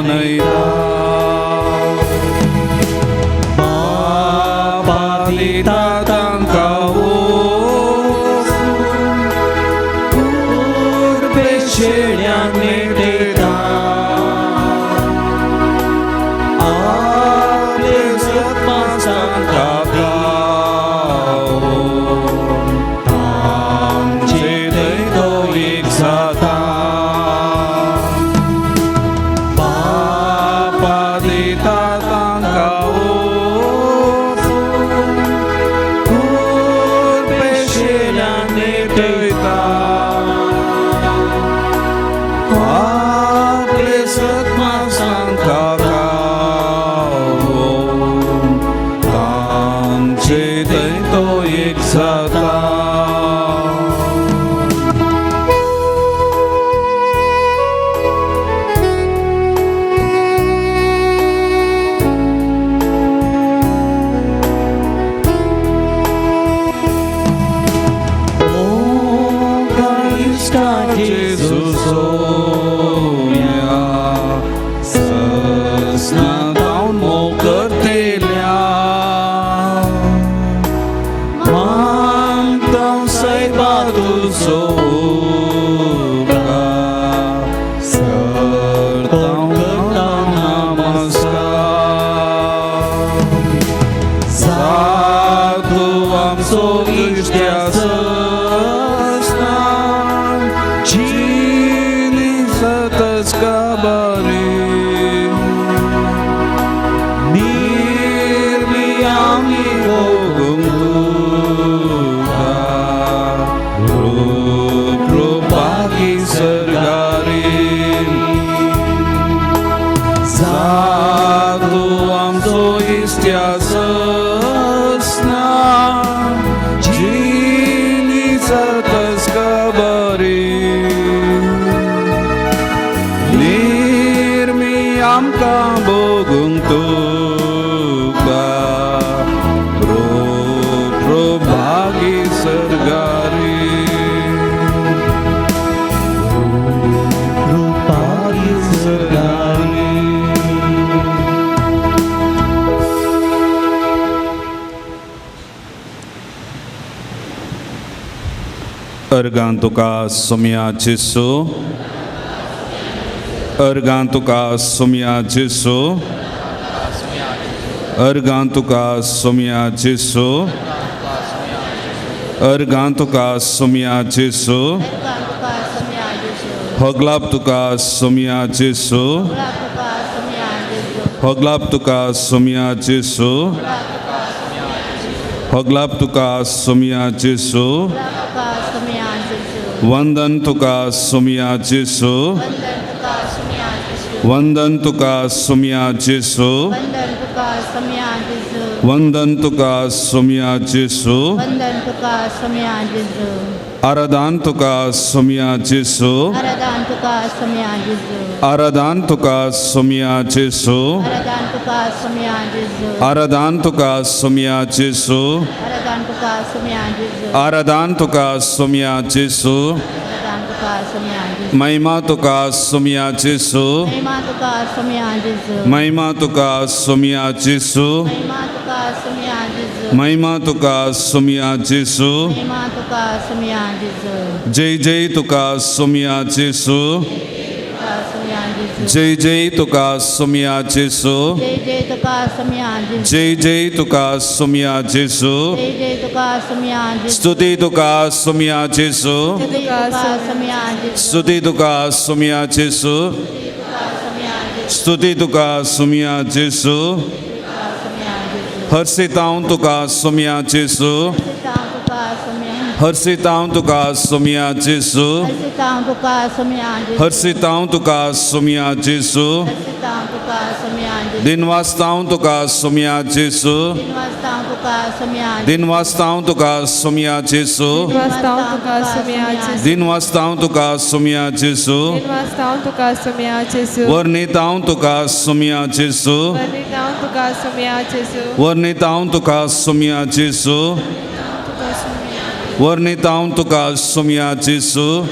Nida Bapa di tatang kaos Urbe shiryan nitita Abe zutmasang kapiao Tam chitay to iksata Bapa di tatang kaos Urbe shiryan nitita Abe zutmasang kapiao Tam chitay to iksata Jesus Sonia Sesna taun mo kertilya Mantau say batu surga Sertau ketang namaskar Satu amso istya sesna Chini satas kabari Nirmiyami ogum tuha Rup bagi sergari Satu amso istya sesna Chini satas kabari Nirmiyam kabogung tuba Rup bagi sergari Rup bagi sergari Argantuka Sumya Jesu Argantuka Sumya Jesu Argantuka Sumya Jesu Argantuka Sumya Jesu Hoglaptuka Sumya Jesu Hoglaptuka Sumya Jesu Hoglaptuka Sumya Jesu Vandantuka Sumya Jesu Vandantuka Sumya Jesu Vandantuka Sumya Jesu Aradantuka Sumya Jesu Aradantuka Sumya Jesu Aradantuka Sumya Jesu Aradantuka Sumya Jesu Maimatuka Sumya Jesu Maimatuka Sumya Jesu Maimatuka Sumya Jesu Jai Jai Tuka Sumya Jesu Jai Jai Tuka Sumya Jesu Jai Jai Tuka Sumya Jesu Stuti Tuka Sumya Jesu Stuti Tuka Sumya Jesu Stuti Tuka Sumya Jesu Harsitaun Tuka Sumya Jesu Harsitaun Tuka Sumya Jesu Harsitaun Tuka Sumya Jesu Dinvastaun Tuka Sumya Jesu Dinvastaun Tuka Sumya Jesu Dinvastaun Tuka Sumya Jesu Varnitaun Tuka Sumya Jesu Varnitaun Tuka Sumya Jesu Varnitaun Tuka Sumya Jesu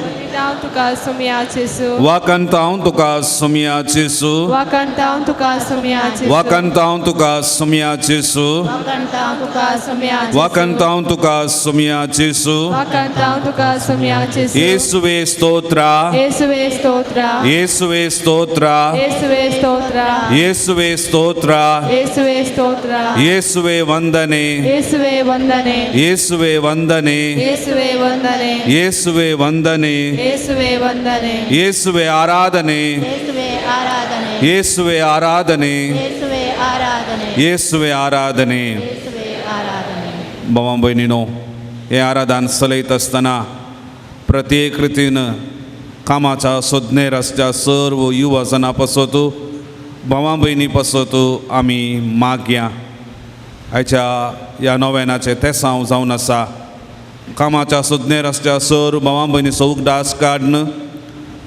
हांव तुका सुमया जेजू वाकंत हांव तुका सुमया जेजू वाकंत हांव तुका सुमया जेजू वाकंत हांव तुका सुमया जेजू वाकंत हांव तुका सुमया जेजू वाकंत हांव तुका सुमया जेजू वाकंत हांव तुका सुमया जेजू ಯೇಸುವೆ ಸ್ತೋತ್ರ ಯೇಸುವೆ ಸ್ತೋತ್ರ ಯೇಸುವೆ ಸ್ತೋತ್ರ ಯೇಸುವೆ ಸ್ತೋತ್ರ ಯೇಸುವೆ ಸ್ತೋತ್ರ ಯೇಸುವೆ ಸ್ತೋತ್ರ ಯೇಸುವೆ ವಂದನೆ ಯೇಸುವೆ ವಂದನೆ ಯೇಸುವೆ ವಂದನೆ ಯೇಸುವೆ ವಂದನೆ ಯೇಸುವೆ ವಂದನೆ ಯೇಸುವೆ ವಂದನೆ ಯೇಸುವೆ ಆರಾಧನೆ ಯೇಸುವೆ ಆರಾಧನೆ ಯೇಸುವೆ ಆರಾಧನೆ ಯೇಸುವೆ ಆರಾಧನೆ ಯೇಸುವೆ ಆರಾಧನೆ ಯೇಸುವೆ ಆರಾಧನೆ भावां भयणीनो हे आराधन चलयत आसतना प्रत्येक रितीन कामाच्या सोदणे रस्त्या सर्व युवा जनां पासत भावां भयणी पासत आमी मागया आयच्या ह्या नोवेनाचें तेसांव जावन आसा कामाच्या सोदणे रस्त्या सर्व भावां भयणीचो उगडास काडन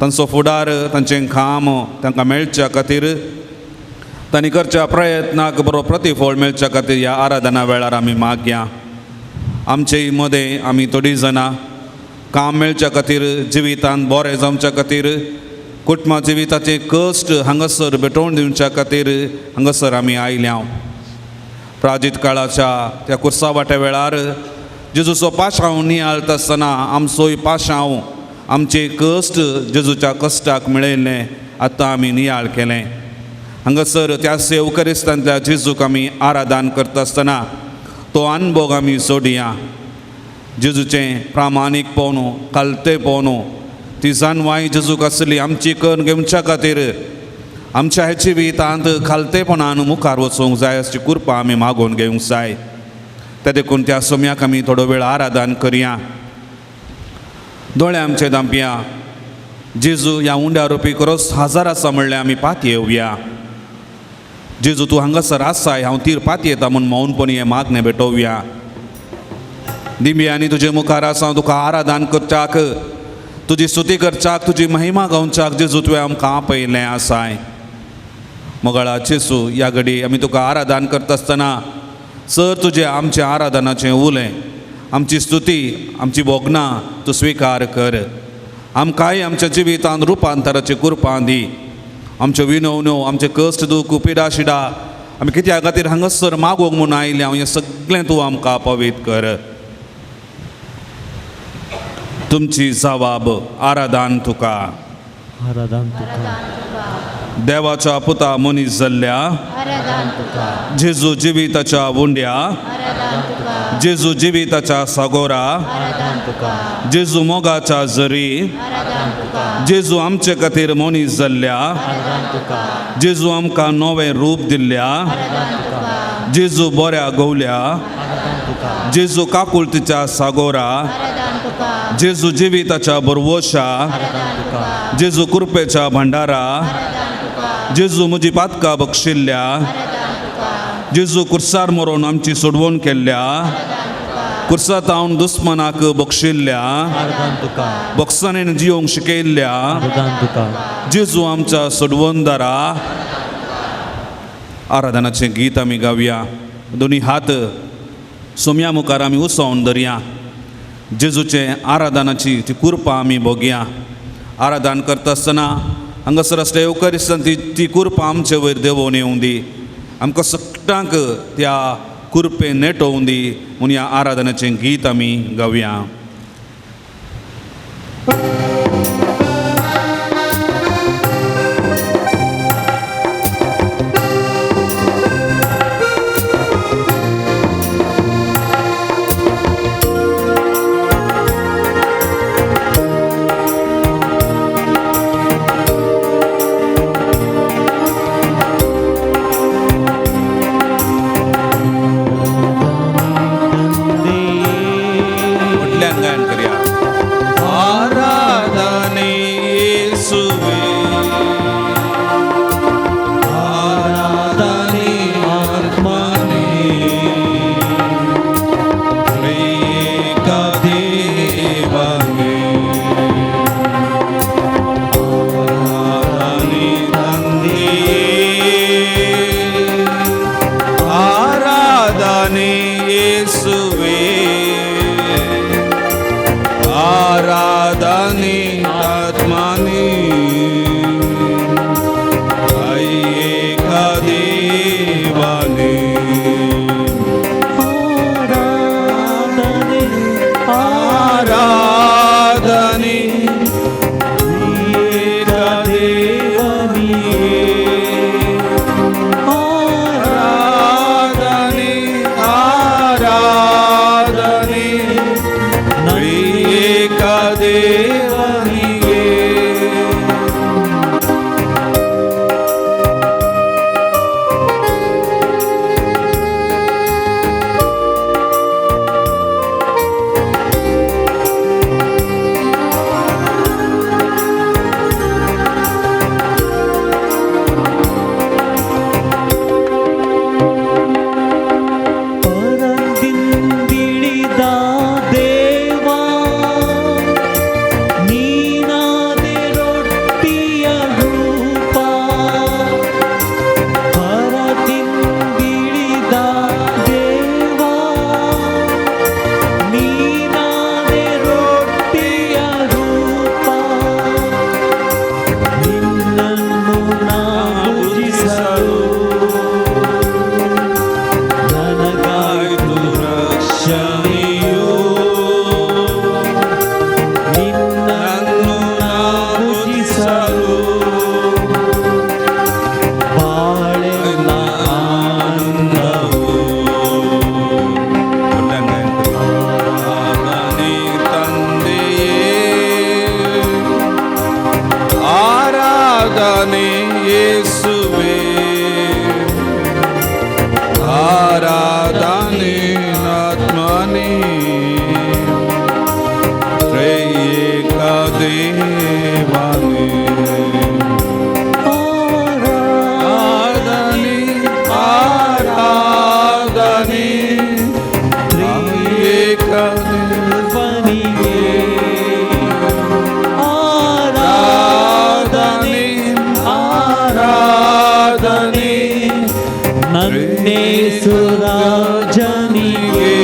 तांचो फुडार तांचें काम तांकां मेळच्या खातीर तांणी करच्या प्रयत्नाक बरो प्रतिफळ मेळच्या खातीर ह्या आराधना वेळार आमी मागया आमचे मदें आमी थोडीं जाणां काम मेळच्या खातीर जिवितांत बरें जावच्या खातीर कुटुंबा जिविताचे कश्ट हांगासर भेटोवन दिवच्या खातीर हांगासर आमी आयल्या प्राजीत काळाच्या त्या कुर्सा वाट्या वेळार जेजूचो पाशांव नियाळता आसतना आमचोय पाशांव आमचे कश्ट जेजूच्या कश्टाक मेळयल्ले आतां आमी नियाळ केलें हांगासर त्या सेवकरिस्तांतल्या जेजूक आमी आराधन करता आसतना तो अनुभव आमी सोडया जेजूचें प्रामाणीकपण कालतेपण ती जाणवाय जेजूक आसली आमची करून घेवच्या खातीर आमच्या ह्या जिवितांत खालतेपणान मुखार वचूंक जाय अशी कृपा आमी मागून घेवंक जाय त्या देखून त्या सोम्याक आमी थोडो वेळ आराधन करया दोळे आमचे धांपया जेजू ह्या उंड्या रुपी खरोच हजार आसा म्हणल्यार आमी पातये येवया जेजू तूं हांगासर आसाय हांव तीर पातये येता म्हूण मौनपणी हें मागणें भेटोवया दिंब्यांनी तुजे मुखार आसा हांव तुका आराधन करच्याक तुजी स्तुती करच्याक तुजी महिमा गावच्याक जेजू तुवें आमकां आपयलें आसाय मोगळा जेजू ह्या घडी आमी तुका आराधन करता आसतना सर तुजें आमचें आराधनाचें उलें आमची स्तुती आमची भोगणां तूं स्विकार कर आमकांय आमच्या जिवितांत रुपांतराची कृपा दी आमच्यो विनवण्यो आमचे कश्ट दूख पिडा शिडा आमी कित्या खातीर हांगासर मागोवंक म्हूण आयले हें सगळें तूं आमकां आपवीत कर तुमची जबाब आराधन तुका आराधन तुका देवाच्या पुता मनीस जाल्ल्या आराधन तुका जेजू जिविताच्या उंड्या आराधन तुका जेजू जिविताच्या सागोरा आराधन तुका जेजू मोगाच्या जरी आराधन तुका जेजू आमचे खातीर मनीस जाल्ल्या आराधन तुका जेजू आमकां नवें रूप दिल्ल्या आराधन तुका जेजू बऱ्या गवल्या आराधन तुका जेजू काकुळतीच्या सागोरा आराधन तुका जेजू जिविताच्या बरवोशा आराधन तुका जेजू कृपेच्या भंडारा आराधन तुका जेजू म्हजी पातकां बक्षिल्ल्या आराधन तुका जेजू कुर्सार मरोन आमची सोडवण केल्ल्या आराधन तुका कुर्सांत हांव दुस्मनाक बक्षिल्ल्या आराधन तुका बक्षांनी जिवंक शिकयल्ल्या आराधन तुका जेजू आमच्या सोडवणदारा आराधनाचें गीत आमी गावया दोनी हात सोम्या मुखार आमी उसोवन धरया जेजूचे आराधनाची ती कृपा आमी भोगया आराधन करता आसतना हांगासर आसल्या येवकारिस्तान ती कृपा आमचे वयर देंवोवन येवं दी आमकां सगळ्यांक त्या कृपेन नेटोवं दी म्हूण ह्या आराधनाचें गीत आमी गावया आराधने नन्नेसु राजनिगे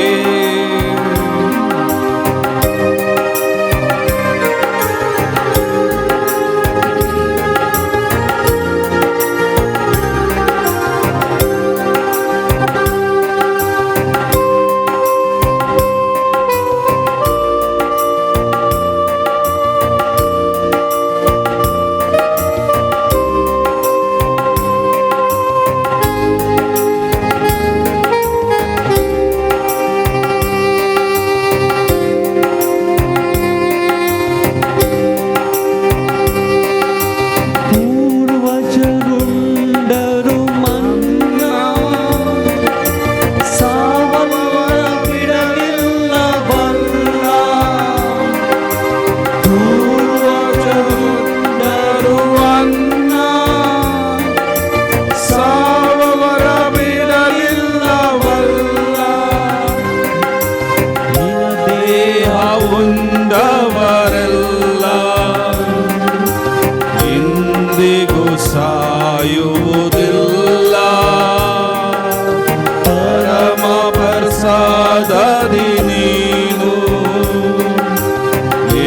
पूर्वजरुंडरु मन्ना सावल्ल बिडलिल्लवल्ल पूर्वजरुंडरु मन्ना सावल्ल बिडलिल्लवल्ल निन देह ಉಂಡವರೆಲ್ಲ ಇಂದಿಗೂ ಸಾಯುವುದಿಲ್ಲ ಪರಮ ಪ್ರಸಾದದಿ ನೀನು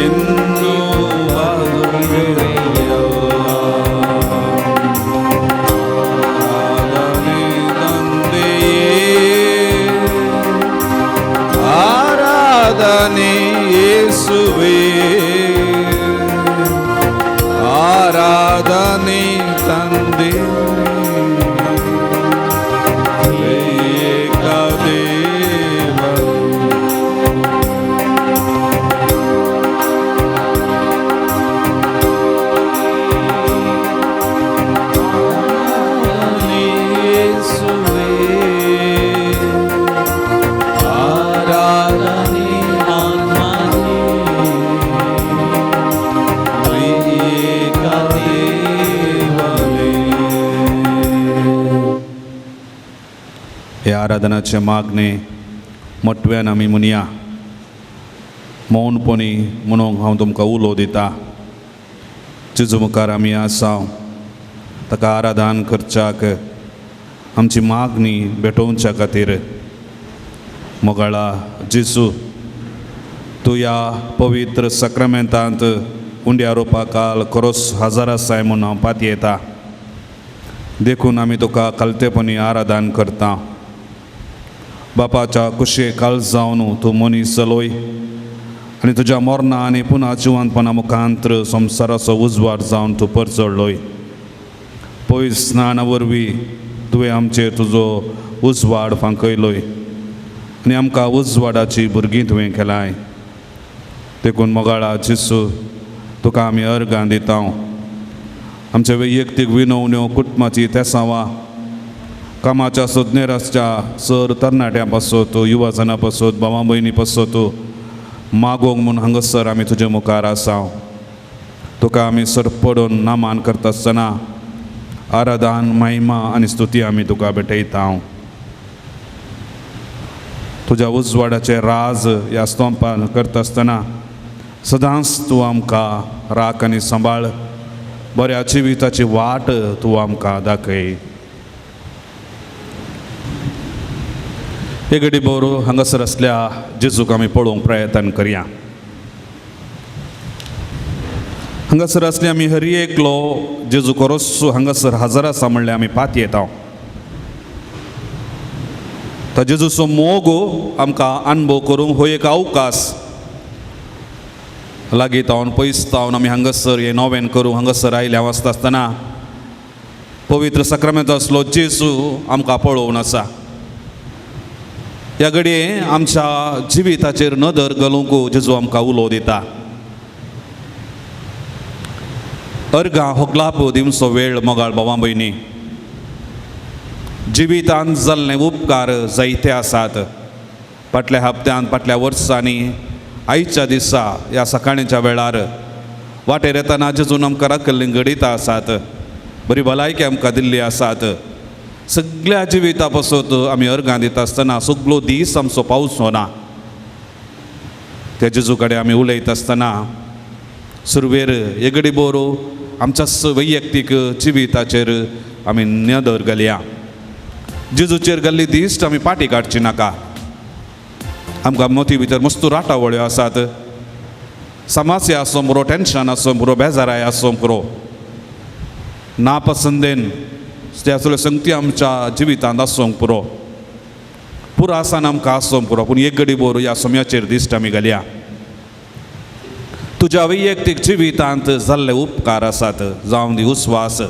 ಇನ್ನೂ ಬದುಕಿರುವೆಯಲ್ಲ. ಆರಾಧನೆ ತಂದೆಯೇ, ಆರಾಧನೆ ಯೇಸುವೇ, ಆರಾಧನೆ ತಂದೆ ಏಕ ದೇವರು. ಆರಾಧನೆ ಯೇಸುವೇ, ಆರಾಧನೆ आत्माने ಏಕ ದೇವರೇ. हे आराधनाचे मागणे मोठव्यान आमी म्हणया. मौनपणी म्हणून हांव तुमकां उलो दिता. जेजू मुखार आमी आसा, ताका आराधन करच्याक, आमची मागणी भेटोवच्या खातीर. मोगाळा जेजू, तूं ह्या पवित्र सक्रामेंतांत उंड्या रोवपाकाल खरोच हजर आसाय म्हणून हांव पातयेता. देखून आमी तुका कलतेपणी आराधन करता. बापाच्या कुशे काळजावन तूं मनीस जालोय आनी तुज्या मरणा आनी पुना जिवंतपणा मुखांत्र संवसाराचो उजवाड जावन तूं परचडलोय. पयस स्नाना वरवीं तुवें आमचेर तुजो उजवाड फांकयलोय आनी आमकां उजवाडाची भुरगीं तुवें केलाय. देखून मोगाळा जेजू, तुका आमी अर्गां दिता. आमचे वैयक्तीक विनवण्यो, कुटुंबाची तेसांवां, कामाच्या सोदनेराच्या सर तरणाट्यां पासत, युवा जनां पासत, भावां भयणी पासत मागोंक म्हूण हांगासर आमी तुजे मुखार आसा. तुका आमी सरपडून नामान करता आसतना आराधन, महिमा आनी स्तुती आमी तुका भेटयता. तुज्या उजवाडाचे राज ह्या स्तंभान करता आसतना सदांच तूं आमकां राख आनी सांबाळ. बऱ्या जिविताची वाट तूं आमकां दाखय. हे घडी बोर हांगासर असल्या जेजूक आमी पळोवंक प्रयत्न करया. हांगासर असले आमी हर एकलो जेजू खरोच हांगासर हजर आसा म्हणल्यार आमी पातयेता. तो जेजूचो मोग आमकां अनुभव करूंक हो एक अवकाश. लागीं तावन पयस तावन आमी हांगासर हें नोवेन करूं हांगासर आयल्या वचता आसतना पवित्र सक्रामेंत असलो जेजू आमकां पळोवन आसा. ह्या घडये आमच्या जिविताचेर नदर घालूंक जेजू आमकां उलो दिता. अर्गां होगलाप दिवचो वेळ मोगाळ भावां भयणी. जिवितांत जाल्ले उपकार जायते आसात. फाटल्या हप्त्यांत, फाटल्या वर्सांनी, आयच्या दिसा ह्या सकाळच्या वेळार वाटेर येतना जेजून आमकां राखल्लीं घडीतां आसात. बरी भलायकी आमकां दिल्ली आसात. सगळ्या जिविता पासत आमी अर्गां दिता आसतना सगळो दीस आमचो पावचो ना. त्या जेजू कडेन आमी उलयता आसतना सुरवेर एगडी बोरो आमच्या वैयक्तीक जिविताचेर आमी नदर घालया. जेजूचेर घाल्ली दिश्ट आमी पाटी काडची नाका. आमकां मोती भितर मस्तू राटावळ्यो आसात. समस्या आसूं पुरो, टेन्शन आसूं पुरो, बेजाराय आसूं पुरो, नापसंदेन त्या सगळ्यो संगती आमच्या जिवितांत आसूंक पुरो, पुरो आसान आमकां आसूंक पुरो. पूण एक घडी भर ह्या सोम्याचेर दिश्ट आमी घालया. तुज्या वैयक्तीक जिवितांत जाल्ले उपकार आसात, जावं दी उस्वास,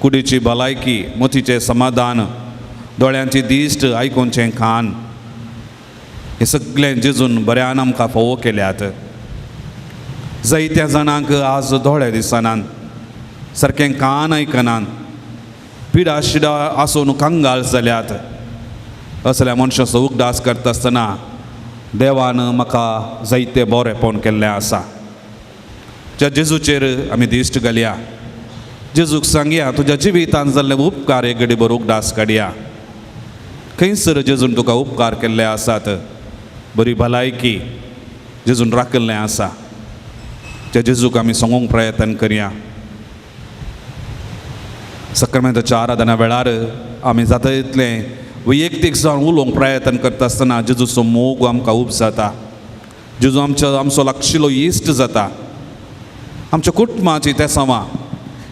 कुडीची भलायकी, मोतीचें समाधान, दोळ्यांची दिश्ट, आयकोनचें कान, हे सगळें जेजून बऱ्यान आमकां फोव केल्यात. जायत्या जाणांक आज दोळे दिसनात, सारकें कान आयकनात, पिडा शिडा आसून कांगाळ जाल्यात. असल्या मनशाचो उगडास करता आसतना देवान म्हाका जायतें बरेंपण केल्लें आसा. ज्या जेजूचेर आमी दिश्ट घालया. जेजूक सांगया तुज्या जिवितांत जाल्ले उपकार एक घडी भर उगडास काडया. खंयसर जेजून तुका उपकार केल्ले आसात, बरी भलायकी जेजून राखल्लें आसा, त्या जेजूक आमी सांगूंक प्रयत्न करया. सक्रामेंताच्या आराधना वेळार आमी जाता तितलें वैयक्तीक जावन उलोवंक प्रयत्न करता आसतना जेजूचो मोग आमकां उब जाता. जेजू आमचो लागशिल्लो इश्ट जाता. आमच्या कुटुंबाची ते समा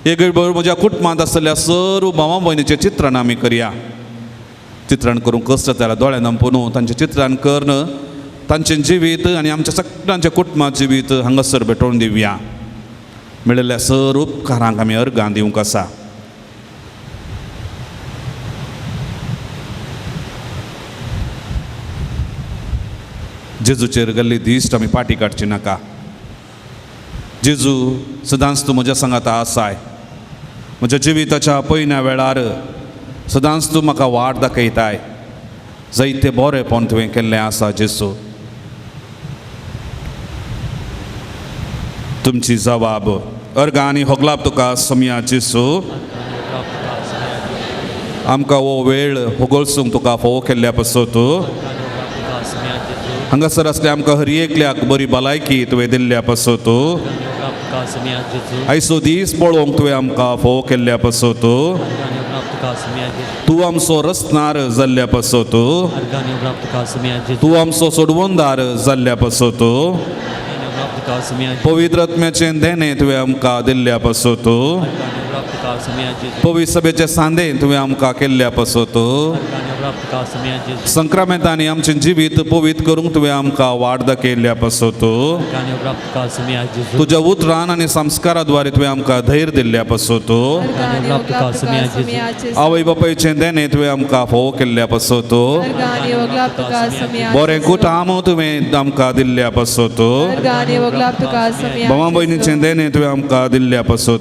एक बरोबर म्हज्या कुटुंबांत आसलेल्या सर्व भावां भयणीचें चित्रण आमी करया. चित्रण करूंक कश्ट जाल्यार दोळ्यान आमपून तांचें चित्रण करन तांचें जिवीत आनी आमच्या सगळ्यांच्या कुटुंबाचें जिवीत हांगासर भेटोवन दिवया. मेळिल्ल्या सर्व उपकारांक आमी अर्गां दिवंक आसा. जेजूचेर घाल्ली दिश्ट आमी पाटी काडची नाका. जेजू सदांच तूं म्हज्या सांगात आसाय. म्हज्या जिविताच्या पयल्या वेळार सदांच तूं म्हाका वाट दाखयताय. जायतें बरेंपण तुवें केल्लें आसा जेजू. तुमची जबाब अर्गां आनी होगलाप तुका सोम्या जेजू. आमकां हो वेळ होगळसूंक तुका फोव केल्ल्या पासून तूं हांगासर आसल्या आमकां हर एकल्याक बरी भलायकी तुवें दिल्ल्या पासून तूं आयचो दीस पळोवंक तुवें आमकां फोव केल्ल्या पासून तूं आमचो रस्नार जाल्ल्या पासून तूं आमचो सोडवणदार जाल्ल्या पासून पवित्र आत्म्याचें देणें तुवें आमकां दिल्ल्या पासून पवित्र सभेचे सांदें तुवें आमकां केल्ल्या पासून संक्रामेंतांनी आमचें जिवीत पवित्र करूंक तुवें आमकां वाट दाखयल्ल्या पासून तुज्या उतरान आनी संस्कारा द्वारे तुवें आमकां धैर्य दिल्ल्या पासून आवय बापायचें देणें तुवें आमकां फोव केल्ल्या पासून बरें कुटाम तुवें आमकां दिल्ल्या पासून भावां भयणीचें देणें तुवें आमकां दिल्ल्या पासून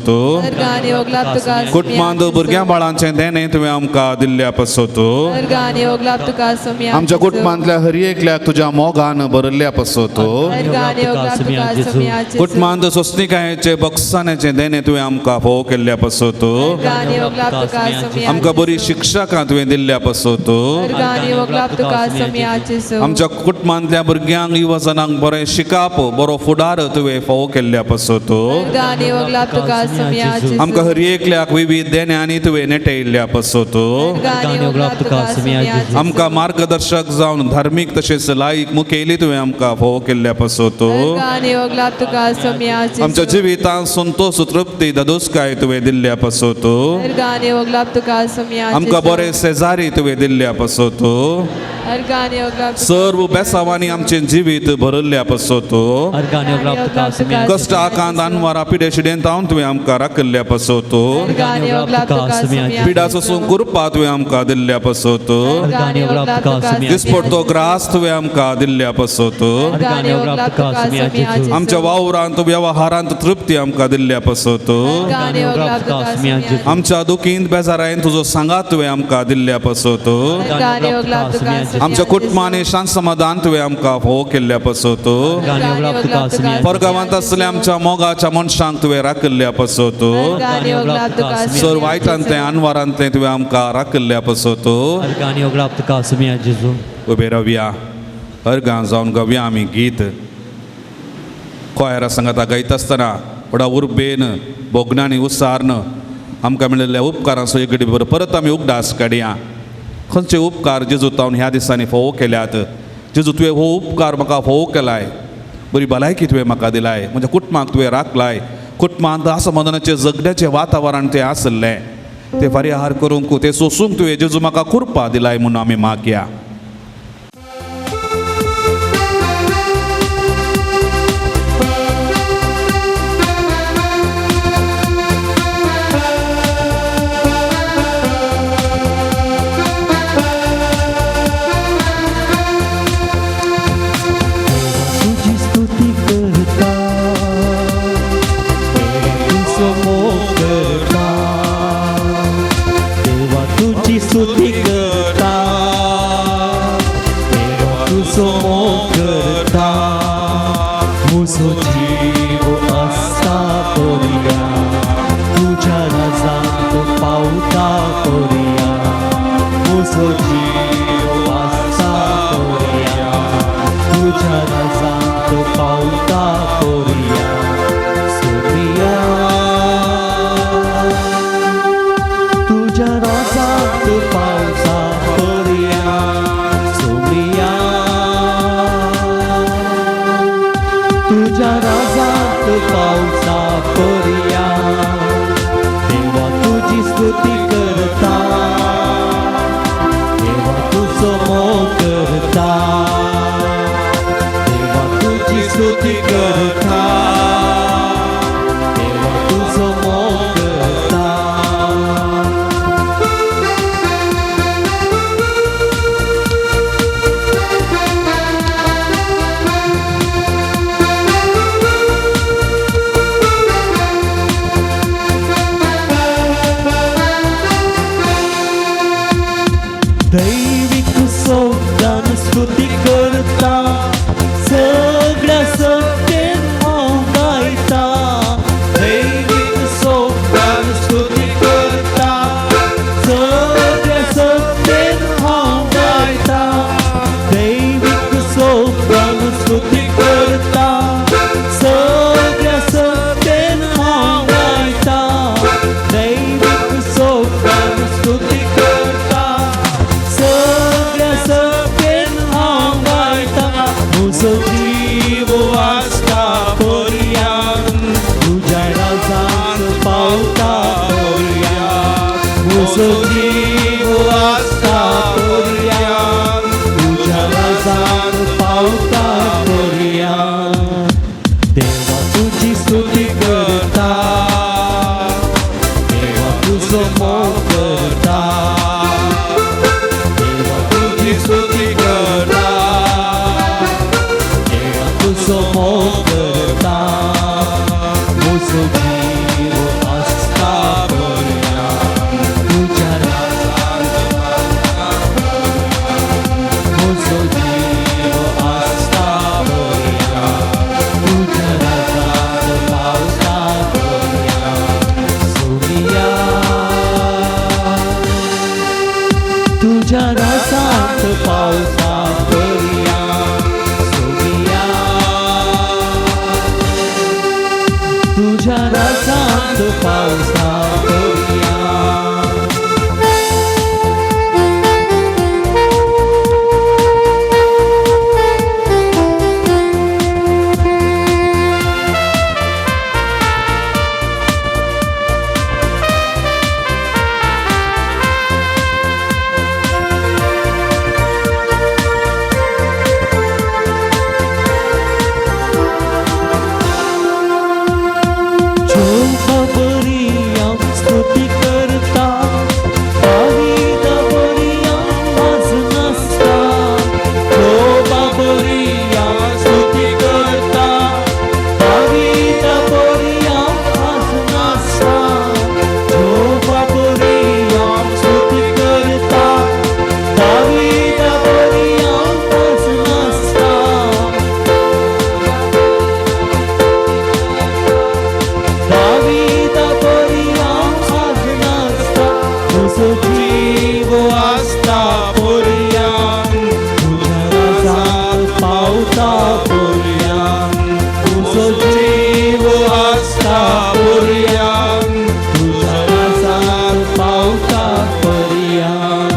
कुटुंबांत भुरग्यां बाळांचें देणें तुवें आमकां दिल्ल्या पासून आमच्या कुटुंबांतल्या हर एकल्याक तुज्या मोगान भरिल्ल्या पासून कुटुंबांत सोंसणिकायेचें बक्षाण्याचें देणें तुवें आमकां फोव केल्ल्या पासून आमकां बरी शिक्षकां तुवें दिल्ल्या पासून आमच्या कुटुंबांतल्या भुरग्यांक युवजनांक बरें शिकाप बरो फुडार तुवें फोव केल्ल्या पासून आमकां हर एकल्याक विविध देण्यांनी तुवें नेटयल्ल्या पासून आमकां मार्गदर्शक जावन धार्मीक तशेंच लायक मुखेली तुवें आमकां फोव केल्ल्या पासून आमच्या जिवितांत संतोष तृप्ती ददोसकाय तुवें दिल्ल्या पासून आमकां बरें शेजारी तुवें दिल्ल्या पासून सर्व बेसांवांनी आमचें जिवीत भरिल्ल्या पासून कश्ट आकांत आनवारा पिडे शिडेंतावन तुवें आमकां राखल्ल्या पासून पिडाचो सुंकुरपा तुवें आमकां दिल्ल्या पासून दिसपडटो ग्रास तुवें आमकां दिल्ल्या पासून आमच्या वावरांत वेवहारांत तृप्ती आमकां दिल्ल्या पासून आमच्या दुखींत बेजारायेन तुजो सांगात तुवें आमकां दिल्ल्या पासून आमच्या कुटुंबांनी शांत समाधान तुवें आमकां फोव केल्ल्या पासून परगांवांत आसलेल्या आमच्या मोगाच्या मनशांक तुवें राखल्ल्या पासून सर वायटांतलें अनवरांतलें तुवें आमकां राखल्ल्या पासून उबे रावया अर्गां जावन गावया आमी गीत कोयरा संगता गायता आसतना थोडा उर्बेन बोगनांनी उसारन आमकां मेळिल्ल्या उपकारांचो एक घडी परत आमी उगडास काडया खंयचे उपकार जेजू हांव ह्या दिसांनी फोव केल्यात. जेजू तुवें हो उपकार म्हाका फोव केलाय. बरी भलायकी तुवें म्हाका दिलाय. म्हज्या कुटुंबाक तुवें राखलाय. कुटुंबांत आसमनाचें जगण्याचें वातावरण तें आसलें तें फारीहार करूंक तें सोसूंक तुवें जेजू म्हाका कृपा दिलाय म्हणून आमी मागया. तुझी स्तुती करता, तू समोर करता. देवा तुझी स्तुती करता, देवा तू समोर करता. मुझो जीव आस्था करूया, तुझ्या राजांत पावता करूया. मुझो जीव आस्था करूया, तुझ्या राजांत पावता करूया. सोबिया तुझ्या राजांत पावता करूया. सोबिया तुझ्या राजांत पावता करूया. देवा तुझी स्तुती करता, देवा तुझो मोग करता. स्तुती करता, देवा तुझो मोग करता. दैविक सोगान स्तुती करता, सगळ्या सत्तेन हांव गायता. दैविक सोगान स्तुती करता, सगळ्या सत्तेन हांव गायता. दैविक सोगान स्तुती करता, सगळ्या सत्तेन हांव गायता. दैविक सोगान स्तुती करता, सगळ्या सत्तेन हांव गायता. मुझो जीव आस्था पर्यान, तुझ्या राजांत पावता पर्या. मुझो जीव आस्था पर्यान, तुझ्या राजांत पावता पर्या. देवा तुझी स्तुती करता, देवा तुझो मोग करता. देवा तुझी स्तुती करता, तुझो मोग करता. मुझो जीव आस्था पर्या, तुझ्या राजांत पावता. मुझो जीव आस्था पर्या, तुझ्या राजांत पावता पर्या. सोबिया तुझ्या राजांत पावता पर्या. तुझ्या राजांत पावता पर्या. स्तुती करता, दावीदा बरिया वाज नासता. लोबा बरिया स्तुती करता, दावीदा बरिया वाज नासता. लोबा बरिया स्तुती करता, दावीदा बरिया वाज नासता. दावीदा बरिया वाज नासता. तुझो जीव आस्था पर्यान, तुझ्या राजांत पावता पर्यान. तुझो जीव आस्था पर्यान, तुझ्या राजांत पावता पर्यान.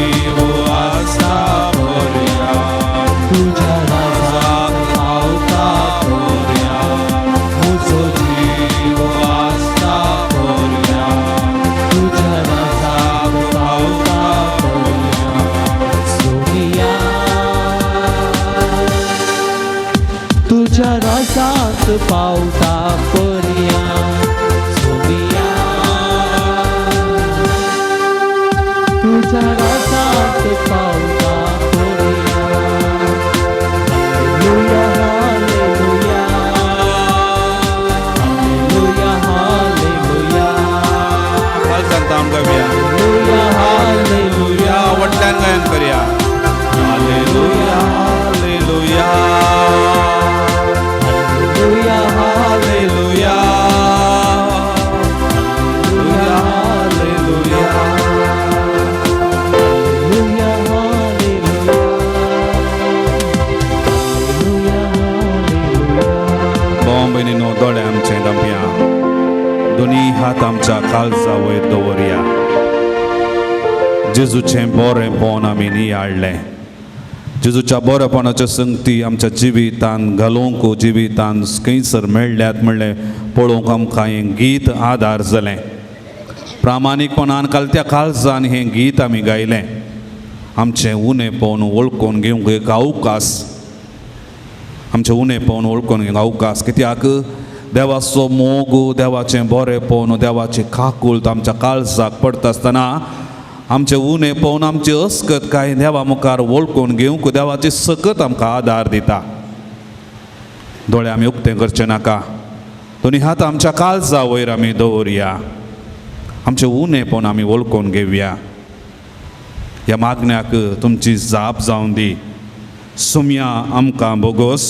जीव आस्ता पर्या तुझ्या राजात पावता पर्या म्हजो जीव आस्ता पर्या तुझ्या राजात पावता पर्या सोनिया तुझ्या राजात पावता पर्या सोनिया तुझ्या राजात पावता पर्या हालेलुया हालेलुया हालेलुया सांगता आमकां बिया हालेलुया हालेलुया हालेलुया वटल्यान गायन करया hallelujah hallelujah hallelujah hallelujah hallelujah hallelujah hallelujah भावां भयणींनो दोळे आमचे धांपया दोनी हात आमच्या काळजा वयर दवरया जेजूचें बरें पोवन आमी नियाळ्ळें जेजूच्या बरेपणाच्यो संगती आमच्या जिवितांत घालूंक जिवितांत खंयसर मेळ्ळ्यात म्हणलें पळोवंक आमकां हें गीत आदार जालें प्रामाणीकपणान कालत्या काळजान हें गीत आमी गायलें आमचें उणें पळोवन वळखून घेवंक एक अवकाश आमचें उणें पळोवन वळखून घेवंक अवकाश कित्याक देवाचो मोग देवाचें बरें पळोवन देवाची काकूळट आमच्या काळजाक पडटा आसतना आमचें उणें पळोवन आमची अस्कत काय देवा मुखार वळखून घेवंक देवाची सकत आमकां आदार दिता दोळे आमी उक्तें करचें नाका दोनी हात आमच्या काळजा वयर आमी दवरया आमचें उणें पळोवन आमी वळखून घेवया ह्या मागण्याक तुमची जाप जावं दी सुम्या आमकां बोगोस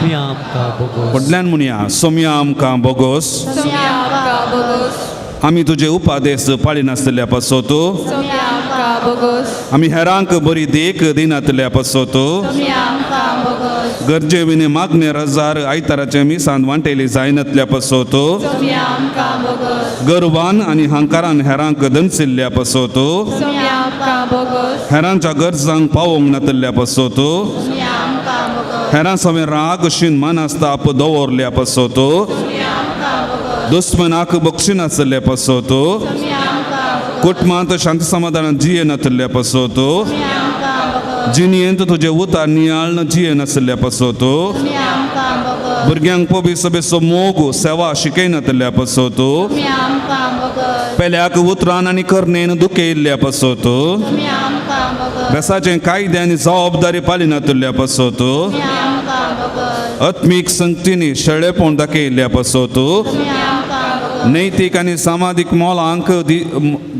मी आमकां बोगोस व्हडल्यान म्हणया सुम्या आमकां बोगोस सोम्या आमकां बोगोस आमी तुजे उपादेश पाळिनासतल्या पासत सोम्या आमकां बोगोस आमी हेरांक बरी देख दिनातल्या पासत सोम्या आमकां बोगोस गरजे विने मागणे रजार आयताराचे मिसांत वांटेली जायनातल्या पासत सोम्या आमकां बोगोस गर्वान आनी हंकारान हेरांक दनसिल्ल्या पासत सोम्या आमकां बोगोस हेरांच्या गरजांक पावोंक नातल्या पासत सोम्या आमकां बोगोस हेरां समेन राग शीन मानास्ताप दवरल्या पासत सोम्या आमकां बोगोस दुस्मनाक बक्षिनासल्या पासत सोम्या आमकां बोगोस कुटुंबांत शांती समाधानान जिये नातल्या पासत सोम्या आमकां बोगोस जिनियेंत तुजे उतार नियाळन जिये नासल्या पासत सोम्या आमकां बोगोस भुरग्यांक पबी सभेचो मोग सेवा शिकयनातल्या पासत सोम्या आमकां बोगोस पेल्याक उतरान आनी करनेन दुखयल्ल्या पासत सोम्या आमकां बोगोस बेसाचें कायदे आनी जबाबदारी पालिनातल्या पासत सोम्या आमकां बोगोस आत्मीक संगतींनी शेळेपण दाखयल्ल्या पासत सोम्या आमकां बोगोस नैतीक आनी सामाजीक मोलांक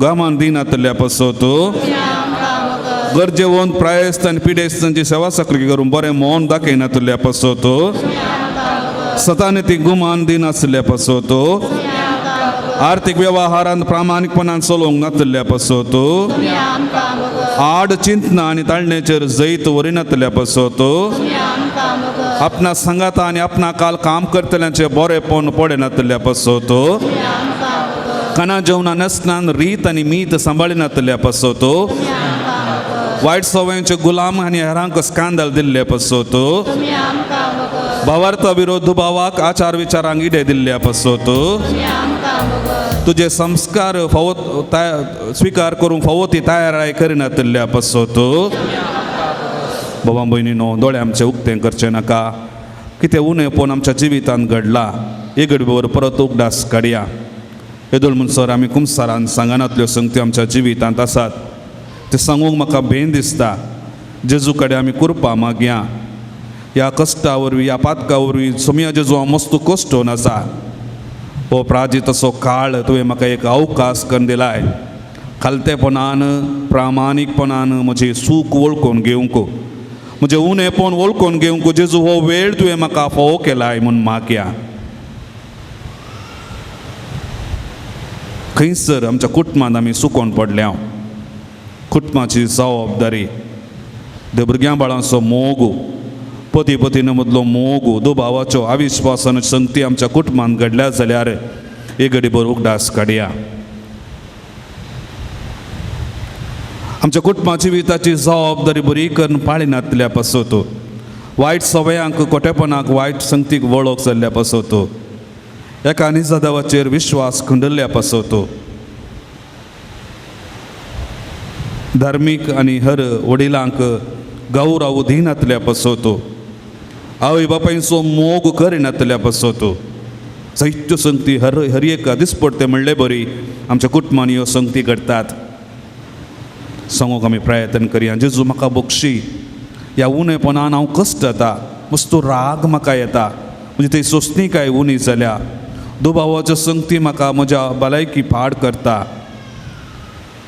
गामान दिनातल्या पासत सोम्या आमकां बोगोस गरजेवंत प्रायस्त आनी पिडेस्तांची सेवा सकली करून बरें मोन दाखयनातल्या पासत सोम्या आमकां बोगोस सतानितीक गुमान दिनासल्या पासत सोम्या आमकां बोगोस आर्थीक वेव्हारांत प्रामाणीकपणान चलोवंक नातल्या पासत सोम्या आमकां बोगोस आड चिंतना आनी ताळणेचेर जैत वरिनातल्या पासत सोम्या आमकां बोगोस आपणा संगाता आनी आपणा काल काम करतल्यांचे बरेपण पडनातल्या पासत सोम्या आमकां बोगोस खाना जेवणा नसनान रीत आनी मीत सांबाळिनातल्या पासत सोम्या आमकां बोगोस वायट सवयांचे गुलाम आनी हेरांक स्कांदल दिल्ल्या पासत सोम्या आमकां बोगोस भावार्थ विरोध दुबावाक आचार विचारांक इडे दिल्ल्या पासत सोम्या आमकां बोगोस तुझे संस्कार स्वीकार करून फावोती तयाराय करिनातल्या पासत बाबा भयणीनो दोळे आमचे उक्तें करचें नाका कितें उणें पळोवन आमच्या जिवितांत घडलां एक घडीवर परत उगडास काडया येदोळ म्हणसर आमी कुमसारान सांगनातल्यो संगती आमच्या जिवितांत आसात ते सांगूंक म्हाका भेन दिसता जेजू कडेन आमी कृपा मागया ह्या कश्टा वरवीं ह्या पातका वरवीं सोम्या जेजू हांव मस्त कश्टोवन आसा हो प्राजीत असो काळ तुवें म्हाका एक अवकाश करून दिलाय खालतेपणान प्रामाणीकपणान म्हजें सूख वळखून घेवंक म्हजें उणें पळोवन वळखून घेवंक जेजू हो वेळ तुवें म्हाका फोव केलाय म्हूण मागया खंयसर आमच्या कुटुंबांत आमी सुकोवन पडल्या कुटुंबाची जबाबदारी त्या भुरग्यां बाळांचो मोग पती पतीन मदलो मोग दुभावाच्यो अविश्वासान संगती आमच्या कुटुंबांत घडल्या जाल्यार एक घडीभर उगडास काडया आमच्या कुटुंबा जिविताची जबाबदारी बरी करून पाळिनातल्या पासत वायट सवयांक खोटेपणाक वायट संगतीक वळख जाल्ल्या पासत एका निजदेवाचेर विश्वास खंडल्ल्या पासत धार्मीक आनी हेर वडिलांक गौरव दिनातल्या पासत आवय बापायचो मोग करिनातल्या पासत जायत्यो संगती हर एक दिसपडटे म्हणले बरी आमच्या कुटुंबान ह्यो संगती घडटात सांगूक आमी प्रयत्न करया जेजू म्हाका बक्षी ह्या उणेपणान हांव कश्ट जाता मस्तो राग म्हाका येता म्हणजे थंय सोंसणीकाय उणी जाल्या दुबावाच्यो संगती म्हाका म्हज्या भलायकी पाड करता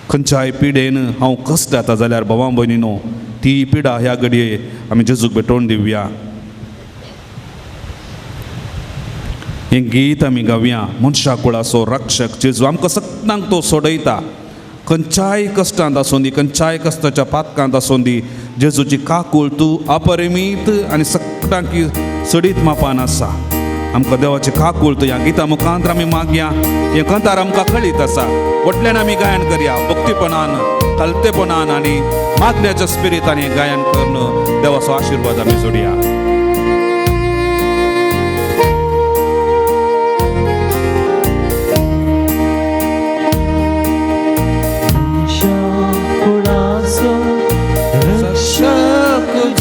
खंयच्याय पिडेन हांव कश्ट जाता जाल्यार भावां भयणीनो ती पिडा ह्या घडये आमी जेजूक भेटोवन दिवया हें गीत आमी गावया मनशा कुळाचो रक्षक जेजू आमकां सगळ्यांक तो सोडयता खंयच्याय कश्टांत आसूं दी खंयच्याय कश्टाच्या पातकांत आसूं दी जेजूची काकूळ तूं अपरिमीत आनी सगळ्यांक सडीत मापान आसा आमकां देवाची काकूळ तूं ह्या गिता मुखांतर आमी मागया हें कंतार आमकां कळीत आसा वटल्यान आमी गायन करया भक्तीपणान हलतेपणान आनी मागण्याच्या स्पिरितान हें गायन करून देवाचो आशिर्वाद आमी जोडया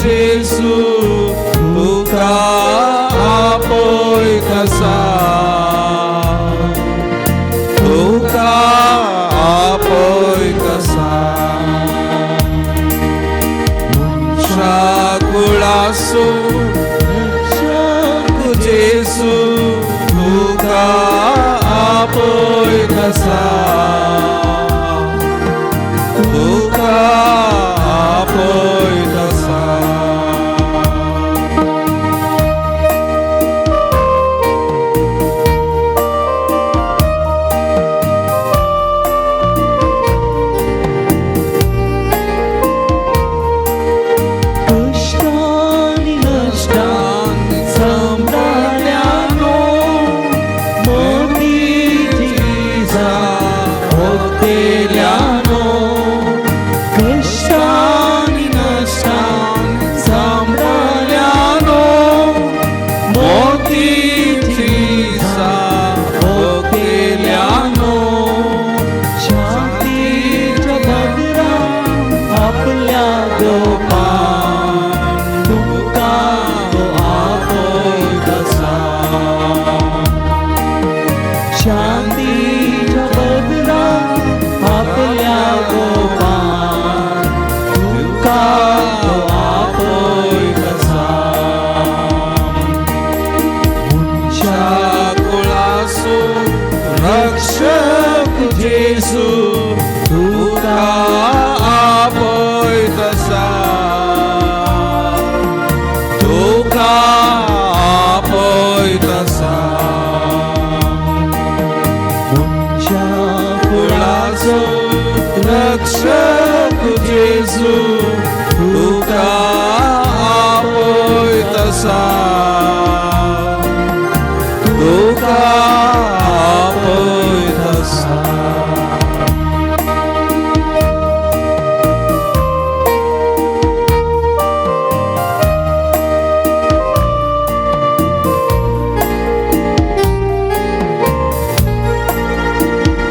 Jesu tuka apoi kasa tuka apoi kasa shakulasu Jesu tuka apoi kasa tuka apoi kasa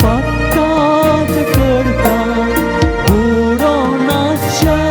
Pagkat kerta, buron asya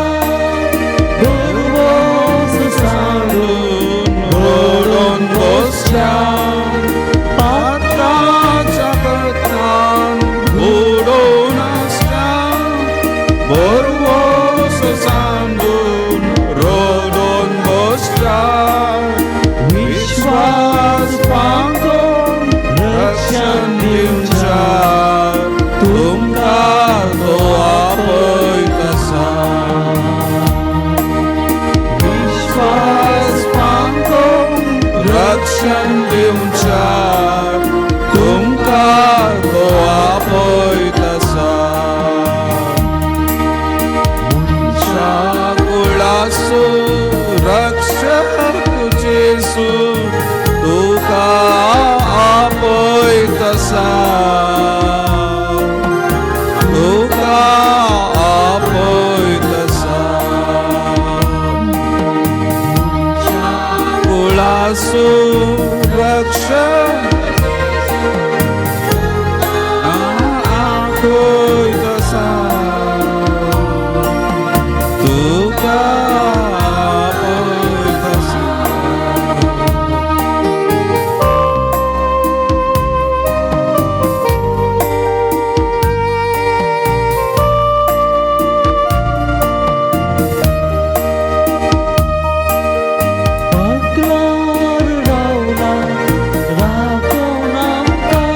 जेजू रक्षक आपयतसा तुका आपयतसा पगलार रावला राखोन आमकां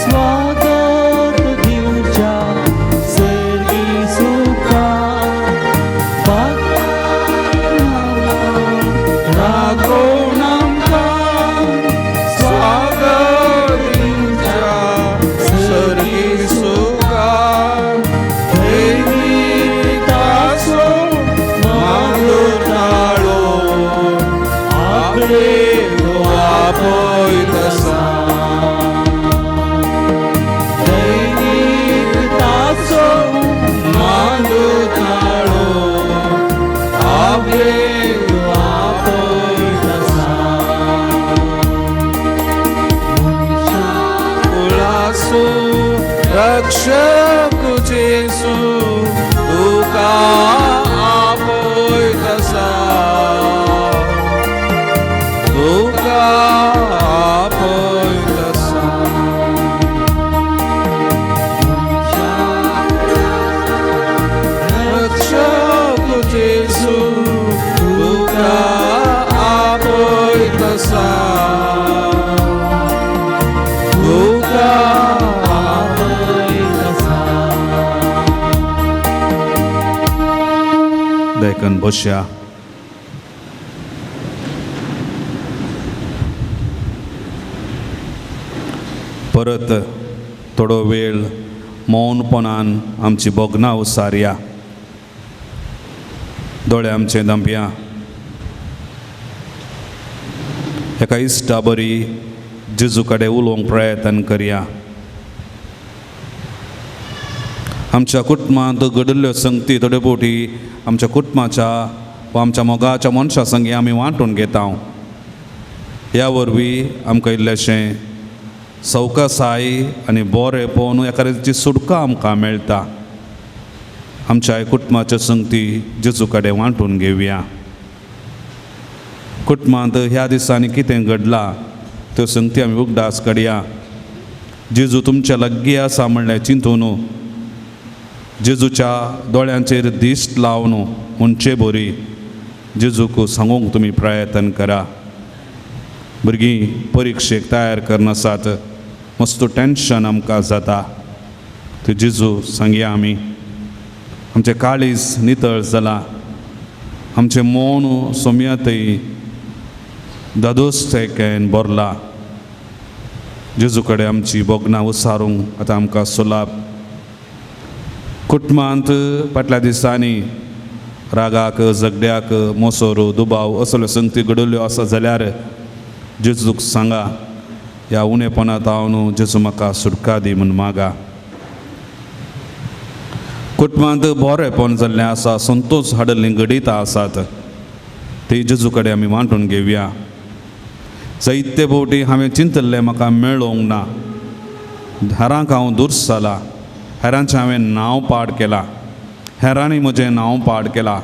स्वागत दिवच्या सर्गी सुखां राखोन आमकां स्वागत दिवच्या सर्गी सुखां दैवीक आसो मांडूनाळो आपले आपयतसा दैनिक तासो मांडूनाळो आपले आपयतसा उलासो रक्षक जेसू तुका आपयतसा तुका आपयतसा रक्षक जेसू तुका आपयतसा तुका देखन बसया परत थोडो वेळ मौनपणान आमची बोगनां उसारया दोळे आमचे धांपया एका इश्टा बरी जेजू कडेन उलोवंक प्रयत्न करया आमच्या कुटुंबांत घडिल्ल्यो संगती थोड्यो फावटी आमच्या कुटुंबाच्या वा आमच्या मोगाच्या मनशां संगी आमी वांटून घेता ह्या वरवीं आमकां इल्लेशें सवकासाय आनी बरेपण एका तरेची सुटका आमकां मेळटा आमच्या कुटुंबाच्यो संगती जेजू कडेन वांटून घेवया कुटुंबांत ह्या दिसांनी कितें घडलां त्यो संगती आमी उगडास काडया जेजू तुमच्या लागीं आसा म्हणलें चिंतून जेजूच्या दोळ्यांचेर दिश्ट लावन म्हणचे बरी जेजूक सांगूंक तुमी प्रयत्न करा भुरगीं परिक्षेक तयार करन आसात मस्त टेन्शन आमकां जाता ते जेजू सांगया आमी आमचें काळीज नितळ जालां आमचें मौन सोम्यातय दादोस्तेकेन भरला जेजू कडेन आमची बोगनां उसारूंक आतां आमकां सुलाभ कुटुंबांत फाटल्या दिसांनी रागाक झगड्याक मोसोर दुबाव असल्यो संगती घडल्यो आसा जाल्यार जेजूक सांगा ह्या उणेपणांत हांव न्हू जेजू म्हाका सुटका दी म्हूण मागा कुटुंबांत बरेपण जाल्लें आसा संतोश हाडल्लीं घडितां आसात ती जेजू कडेन आमी वांटून घेवया जायते फावटी हांवें चिंतल्लें म्हाका मेळोंक ना हेरांक हांव दुर्स जाला हेरांचें हांवें नांव पाड केलां हेरांनी म्हजें नांव पाड केलां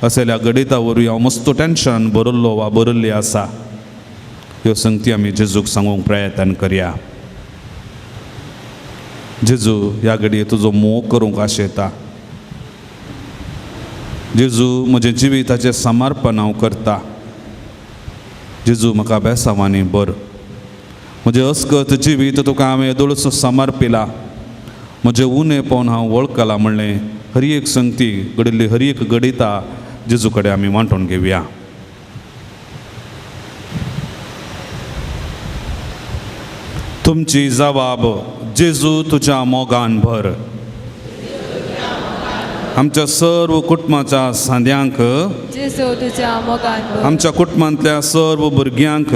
अशें ह्या घडिता वरवीं हांव मस्त टेन्शन बरयल्लो वा बरयल्ली आसा ह्यो संगती आमी जेजूक सांगूंक प्रयत्न करया जेजू ह्या घडये तुजो मोग करूंक आशेता जेजू म्हजें जिविताचें समर्पण हांव करता जेजू म्हाका बेसांवांनी बर म्हजें अस्कत जिवीत तुका हांवें येदोळस समर्पिलां म्हजें उणेपण हांव वळखलां म्हणलें हरी एक संगती घडिल्ली हरी एक घडिता जेजू कडेन आमी वांटून घेवया तुमची जबाब जेजू तुज्या मोगान भर आमच्या सर्व कुटुंबाच्या सांद्यांक जेजू तुझ्या मोगान भर आमच्या कुटुंबांतल्या सर्व भुरग्यांक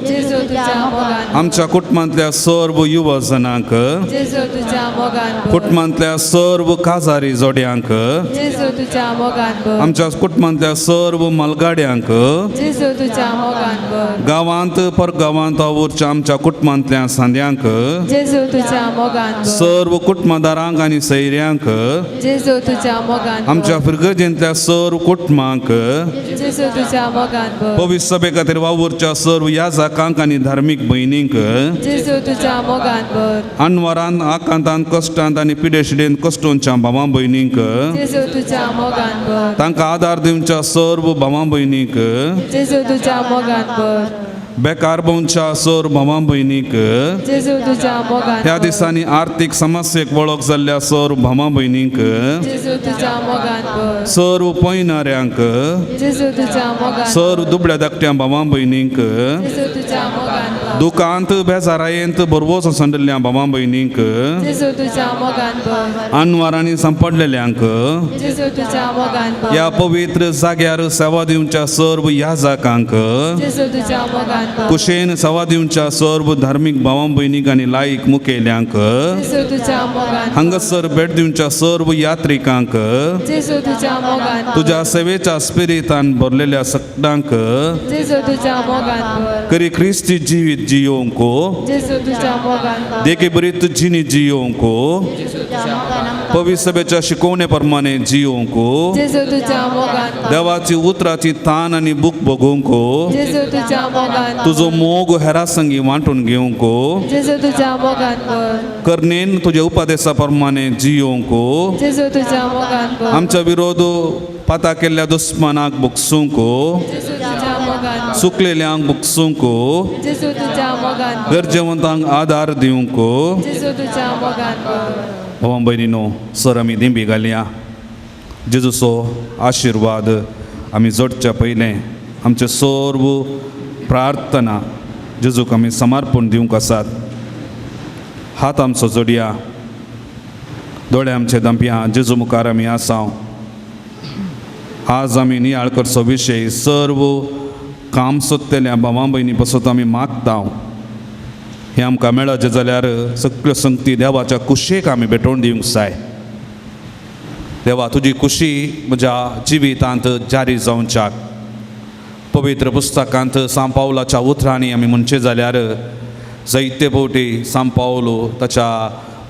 जेजू तुझ्या मोगान भर आमच्या कुटुंबांतल्या सर्व युवा जनांक जेजू तुझ्या मोगान भर कुटुंबांतल्या सर्व काजारी जोड्यांक जेजू तुझ्या मोगान भर आमच्या कुटुंबांतल्या सर्व मलगाड्यांक जेजू तुझ्या मोगान भर गांवांत परगांवांत वावुरच्या आमच्या कुटुंबांतल्या सांद्यांक जेजू तुझ्या मोगान भर सर्व कुटुंबदारांक आनी सैऱ्यांक जेजू तुझ्या मोगान आमच्या फिरगजेंतल्या सर्व कुटुंबांक जेजू तुझ्या मोगान भर पवित्र सभे खातीर वावुरच्या सर्व याजकांक आनी धार्मीक भयणींक जेजू तुझ्या मोगान भर अनवरांत आकांतांत कश्टांत आनी पिडेशिडेंत कश्टोवच्या भावां भयणींक जेजू तुझ्या मोगान भर तांकां आदार दिवच्या सर्व भावां भयणींक जेजू तुझ्या मोगान भर बेकार भोंवच्या सर्व भावां भयणींक जेजू तुझ्या मोगान ह्या भर दिसांनी आर्थीक समस्येक वळख जाल्ल्या सर्व भावां भयणींक जेजू तुझ्या मोगान भर सर्व पयणाऱ्यांक जेजू तुझ्या मोगान सर्व दुबळ्या धाकट्या भावां भयणींक जेजू तुझ्या मोगान भर दुकांत बेजारायेंत बरवोस संडल्ल्या भावां भयणींक जेजू तुझ्या मोगान भर अनवरांनी सांपडलेल्यांक जेजू तुझ्या मोगान भर ह्या पवित्र जाग्यार सेवा दिवच्या सर्व याजकांक जेजू तुझ्या मोगान भर कुशेन सेवा दिवच्या सर्व धार्मीक भावां भयणीक आनी लायक मुखेल्यांक जेजू तुझ्या मोगान हांगासर भेट दिवच्या सर्व यात्रिकांक जेजू तुझ्या मोगान तुज्या सेवेच्या स्पिरितान भरलेल्या सगळ्यांक जेजू तुझ्या मोगान भर करी क्रिस्ती जिवीत जियोंको जेजू तुझ्या मोगान भर देखी बरीत जिनी जियोंको पवित्र सभेच्या शिकवणे प्रमाणे जियोंको जेजू तुझ्या मोगान भर देवाची उतराची तान आनी बूक बगोवंको जेजू तुझ्या मोगान भर तुजो मोग हेरा संगी वांटून घेवंको जेजू तुझ्या मोगान भर कर्णेन तुझ्या उपदेशा प्रमाणे जियोंको जेजू तुझ्या मोगान भर आमच्या विरोध पाता केल्ल्या दुस्मनाक बुकसूंको जेजू तुझ्या मोगान भर सुकलेल्यांक बुकसूंको जेजू तुझ्या मोगान भर गरजेवंतांक आदार दिवंको जेजू तुझ्या मोगान भर भावां भयणीनो सर आमी दिंबी घालया जेजूचो आशिर्वाद आमी जोडच्या पयलें आमचे सर्व प्रार्थना जेजूक आमी समर्पण दिवंक आसात हात आमचो जोडया दोळे आमचे धांपया जेजू मुखार आमी आसाव आज आमी नियाळ करचो विशय सर्व काम सोदतेल्या भावां भयणी पासून आमी मागता हें आमकां मेळत जाल्यार सगळ्यो संगती देवाच्या कुशेक आमी भेटोवन दिवंक जाय देवा तुजी कुशी म्हज्या जिवितांत जारी जावच्याक पवित्र पुस्तकांत सांत पावलाच्या उतरांनी आमी म्हणचे जाल्यार जायते फावटी सांत पावलो ताच्या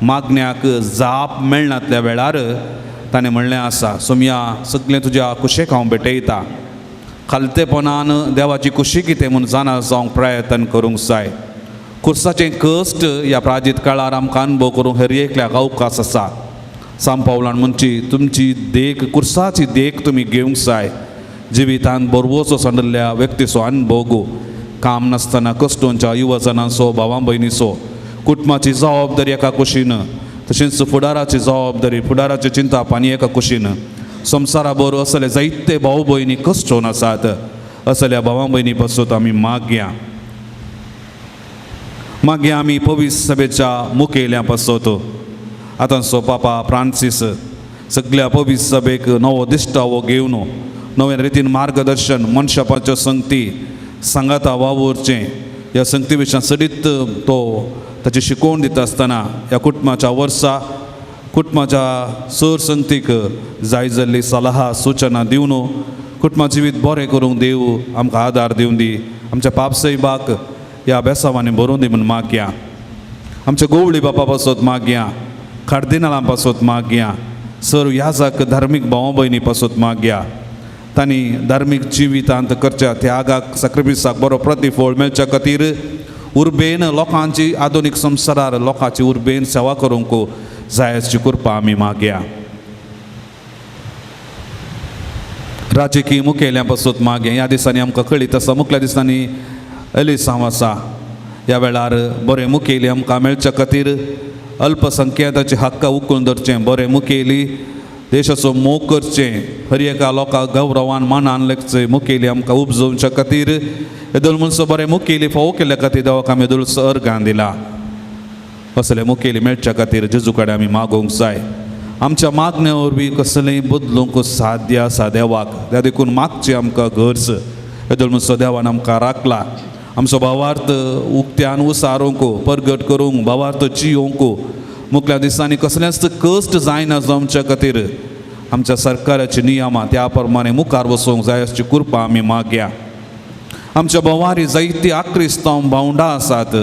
मागण्याक जाप मेळनातल्या वेळार ताणें म्हणलें आसा सोम्या सगळें तुज्या कुशेक हांव भेटयता खालतेपणान देवाची कुशी कितें म्हूण जाणा जावंक प्रयत्न करूंक जाय कुर्साचें कश्ट ह्या प्राजीत काळार आमकां अनुभव करूंक हेर एकल्याक अवकाश आसा सांत पावलान म्हणची तुमची देख कुर्साची देख तुमी घेवंक जाय जिवितांत बरवोचो संडल्ल्या व्यक्तीचो अनुभव गो काम नासतना कश्टोवच्या युवजनांचो भावां भयणीचो कुटुंबाची जबाबदारी एका कुशीन तशेंच फुडाराची जबाबदारी फुडाराची चिंता पाणी एका कुशीन संवसारा बरो असले जायते भाव भयणी कश्टोवन आसात असल्या भावां भयणी पासून आमी मागया आमी पवित्र सभेच्या मुखेल्या पासत आतांचो पापा फ्रांसीस सगळ्या पवित्र सभेक नवो दिश्टावो घेवन नवे रितीन मार्गदर्शन मनशापाच्यो संगती सांगाता वावुरचें ह्या संगती विशीं सडीत तो ताची शिकोवण दिता आसतना ह्या कुटुंबाच्या वर्सा कुटुंबाच्या सर संगतीक जाय जाल्ली सलाह सुचना दिवन कुटुंबा जिवीत बरें करूंक देव आमकां आदार दिवन दी आमच्या पापसैबाक ह्या बेसांवांनी बरोवन दी म्हूण मागया आमच्या गोवळी बापा पासत मागया कार्दिनालां पासत मागया सर याजक धार्मीक भावां भयणी पासत मागया तांणी धार्मीक जिवितांत करच्या त्यागाक सॅक्रिफिसाक बरो प्रतिफळ मेळच्या खातीर उर्बेन लोकांची आधुनीक संवसारार लोकांची उर्बेन सेवा करूंक जायची कृपा आमी मागया राजकीय मुखेल्या पासत मागया ह्या दिसांनी आमकां कळीत आसा मुखल्या दिसांनी एलिसांव आसा ह्या वेळार बरें मुखेली आमकां मेळच्या खातीर अल्पसंख्याकाचे हक्क उखलून धरचें बरें मुखेली देशाचो मोग करचें हर एका लोकांक गौरवान मानान लेखचें मुखेली आमकां उपजोवच्या खातीर येदोल म्हणसो बरें मुखेली फावो केल्या खातीर देवाक आमी येदोलसो अर्गां दिला असले मुखेली मेळच्या खातीर जेजू कडेन आमी मागोवंक जाय आमच्या मागण्या वरवीं कसलेंय बदलूंक साध्य आसा देवाक. त्या देखून मागचें आमकां गरज हेजो म्हणसो देवान आमकां राखला. आमचो भावार्थ उक्त्यान उसारूंक परगट करूंक भावार्थ जियोंक मुखल्या दिसांनी कसलेंच कश्ट जायना जमच्या खातीर आमच्या सरकाराचे नियमां त्या प्रमाणे मुखार वचूंक जाय अशी कृपा आमी मागया. आमच्या भोंवारी जायती आक्रिस्तांव भावंडां आसात,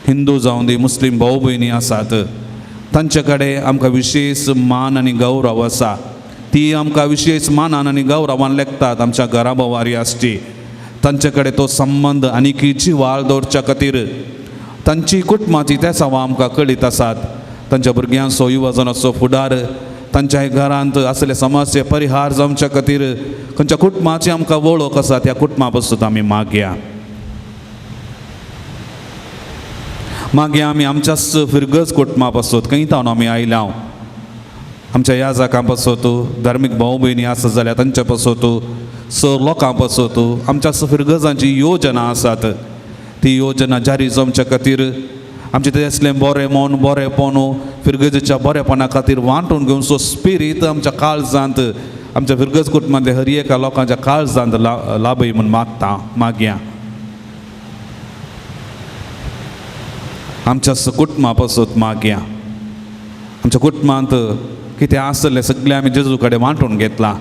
हिंदू जावं दी मुस्लीम भाव भयणी आसात. तांचे कडेन आमकां विशेश मान आनी गौरव आसा. ती आमकां विशेश मानान आनी गौरवान लेखतात आमच्या घरा भोंवारी आसची. तांचे कडेन तो संबंद आनिकीची वाळ दवरच्या खातीर तांची कुटुंबाची त्या सवा आमकां कळीत आसात. तांच्या भुरग्यांचो युवजनाचो फुडार, तांच्या घरांत असले समस्या परिहार जमच्या खातीर खंयच्या कुटुंबाची आमकां वळख आसा त्या कुटुंबा पासून आमी मागया. मागया आमी आमच्याच फिरगज कुटुंबा पासून खंय तावन आमी आयल्या. आमच्या ह्या जागां पासून धार्मीक भाव भयणी आसत जाल्यार तांच्या पासून सर लोकां पासून आमच्या फिरगजांची योजना आसात. ती योजना जारी जमच्या खातीर आमचे ते असलें बरें मन बरेंपण फिरगजेच्या बरेपणा खातीर वांटून घेवन सो स्पिरीट आमच्या काळजांत आमच्या फिरगज कुटुंबांतल्या हर एका लोकांच्या काळजांत लाभय म्हूण मागया. आमच्या कुटुंबा पासून मागया. आमच्या कुटुंबांत कितें आसलें सगळें आमी जेजू कडेन वांटून घेतलां.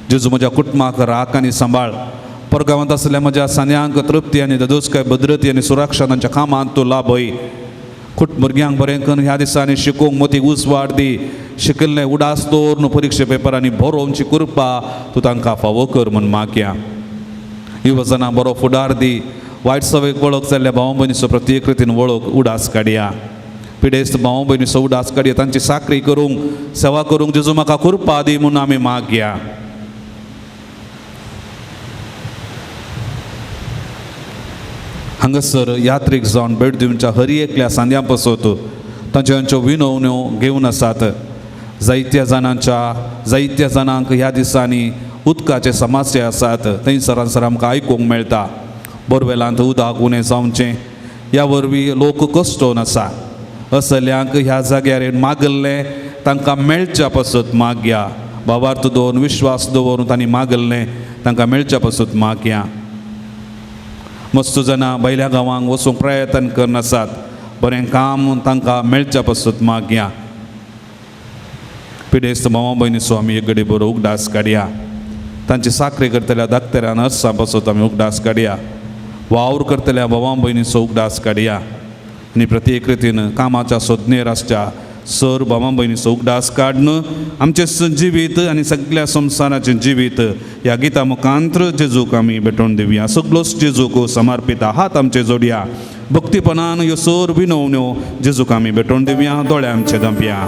जेजू म्हज्या कुटुंबाक राख आनी सांबाळ. परगांवांत आसलेल्या म्हज्या सान्यांक तृप्ती आनी दोदोजकाय भद्रती आनी सुरक्षा तांच्या कामांत तूं लाभय. भुरग्यांक बरें करून ह्या दिसांनी शिकोवंक मोतीक उसवाड दी. शिकिल्लें उडास दवरून परिक्षा पेपरांनी बरोवची कृपा तूं तांकां फावो कर म्हूण मागया. युवजनांक बरो फुडार दी. वायट सवयीक वळख जाल्ल्या भाव भयणीचो प्रत्येक रितीन वळख उडास काडया. पिडेस्त भाव भयणीचो उडास काडया. तांची साखरी करूंक सेवा करूंक जेजू म्हाका कृपा दी म्हूण आमी मागया. हांगासर यात्रेक जावन भेट दिवच्या हर एकल्या सांद्यां पासून तांच्यो विनवण्यो घेवन आसात. जायत्या जाणांक ह्या दिसांनी उदकाचे समस्या आसात. थंयसर आमकां आयकूंक मेळटा बोरवेलांत उदक उणें जावचें. ह्या वरवीं लोक कश्टोवन आसा. असल्यांक ह्या जाग्यार मागल्लें तांकां मेळच्या पासून मागया. भावार्थ दवरून विश्वास दवरून तांणी मागल्लें तांकां मेळच्या पासून मागया. मस्त जाणां भायल्या गांवांक वचूंक प्रयत्न करन आसात. बरें काम तांकां मेळच्या पासून मागया. पिडेस्त भावा भयणीचो आमी एक घडी बरो उगडास काडया. तांची साखरी करतल्या धाकट्या नर्सां पासून आमी उगडास काडया. वावर करतल्या भावा भयणीचो उगडास काडया. आनी प्रत्येक रितीन कामाच्या सोदनेर आसच्या सर भावा भयणीचो उगडास काडन आमचें जिवीत आनी सगळ्या संवसाराचें जिवीत ह्या गिता मुखांत्र जेजूक आमी भेटोवन दिवया. सगळोच जेजूक समर्पित हात आमचे जोडया. भक्तीपणान ह्यो सर विनवण्यो जेजूक आमी भेटोवन दिवया. दोळे आमचे धांपया.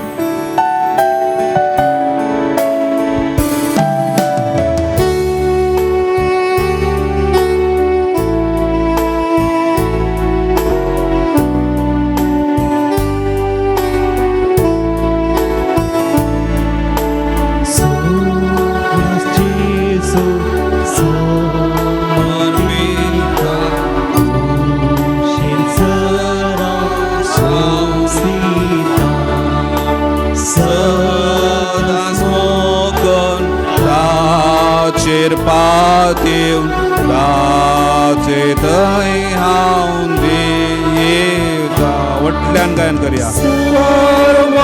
पातीव राचे थंय हांव देता. वटल्यान गायन करया. सर्व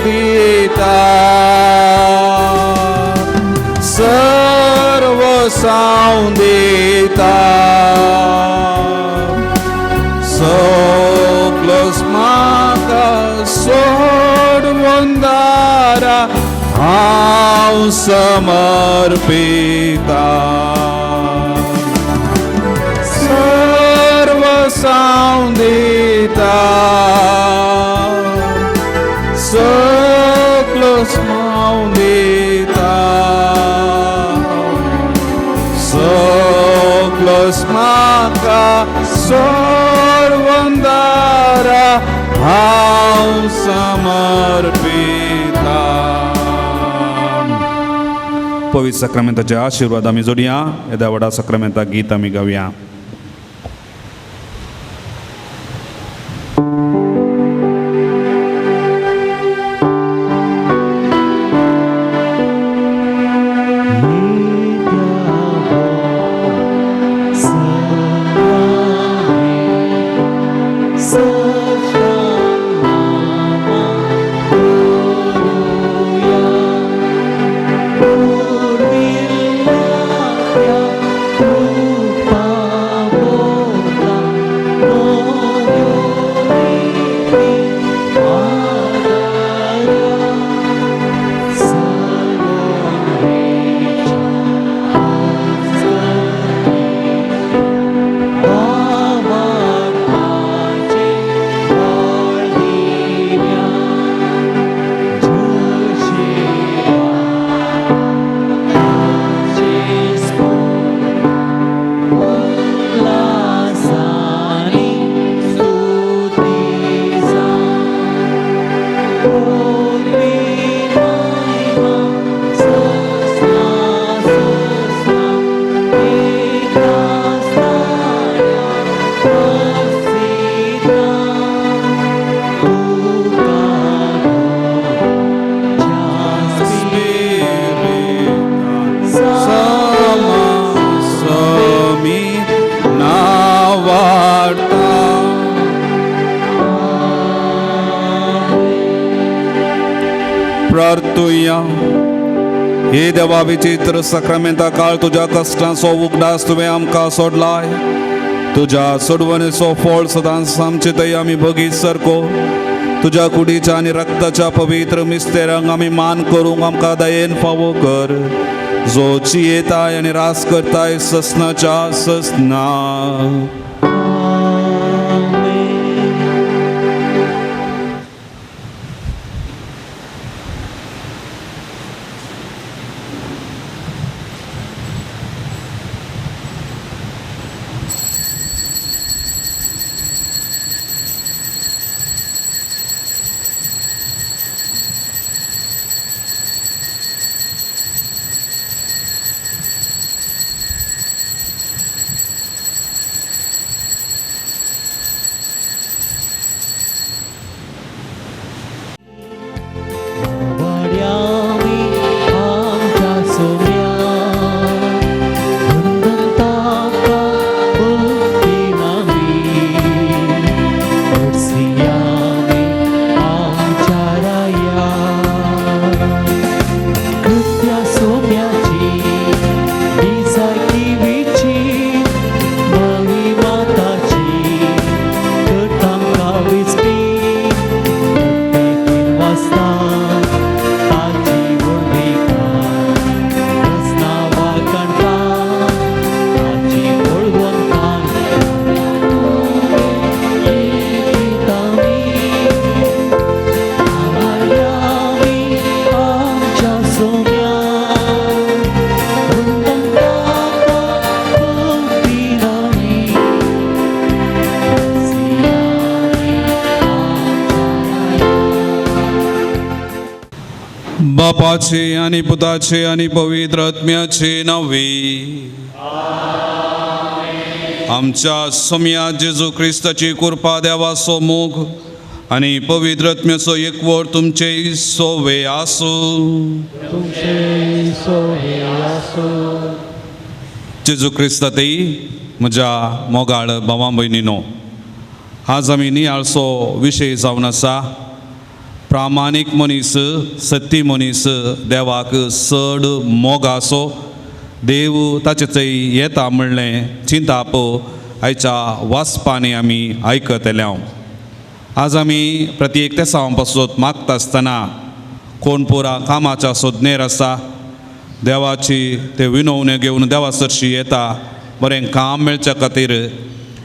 दिता सर्व दिता सगळंच म्हाका सोडून दारा हांव समर्पिता. सर्व दिता सगळंच दिता सगळंच म्हाका सोडून दारा हांव समर्पिता. पवित्र सक्रामेंताचे आशीर्वाद आमी जोडया. येद्या व्हडा सक्रामेंता गीत आमी गावया. तुया हे देवा विचित्र सक्रामेंता काळ तुझ्या कष्टांचो उगडास तुवें आमकां सोडलाय तुझ्या सोडवणेचो फळ सदांच आमचे थंय आमी बगीत सारको तुझ्या कुडीच्या आनी रक्ताच्या पवित्र मिस्तेरांक आमी मान करूंक आमकां दयेन फावो कर जो जियेताय आनी रास करताय ससनाच्या ससना वाड्यामी आमच्या सोम्या वंदन ताका भक्ती नामी हरसियामी आमच्या राया कृत्या सोम्याची दिसाकी विची नवी माताची करतांका विस्पी बेगीन वाजता ताची वळविका रस्नावा काणटा ताची वळवंतां गीतांनी आवाड्यामी आमच्या सोम्या वंदन ताका भक्ती नामी हरसियामी बापाचे आणि पुताचे आणि पवित्र आत्म्याचे नावे आमच्या सोम्या जेजू क्रिस्ताची कृपा देवाचो मोग आणि पवित्र आत्म्याचो एकवट तुमचे सोवे आसो तुमचे सोहे आसो जेजू क्रिस्तातय म्हज्या मोगाळ भावां भयणीनो आज आमी नियाळसो विशय जावन आसा प्रामाणीक मनीस सत्य मनीस देवाक चड मोग आसो देव ताचे थंय येता म्हणलें चिंताप आयच्या वाचपांनी आमी आयकत येल्या आज आमी प्रत्येक तेसां पासत मागता आसतना कोण पुरा कामाच्या सोदनेर आसा देवाची ते विनवण्यो घेवन देवा सरशी येता बरें काम मेळच्या खातीर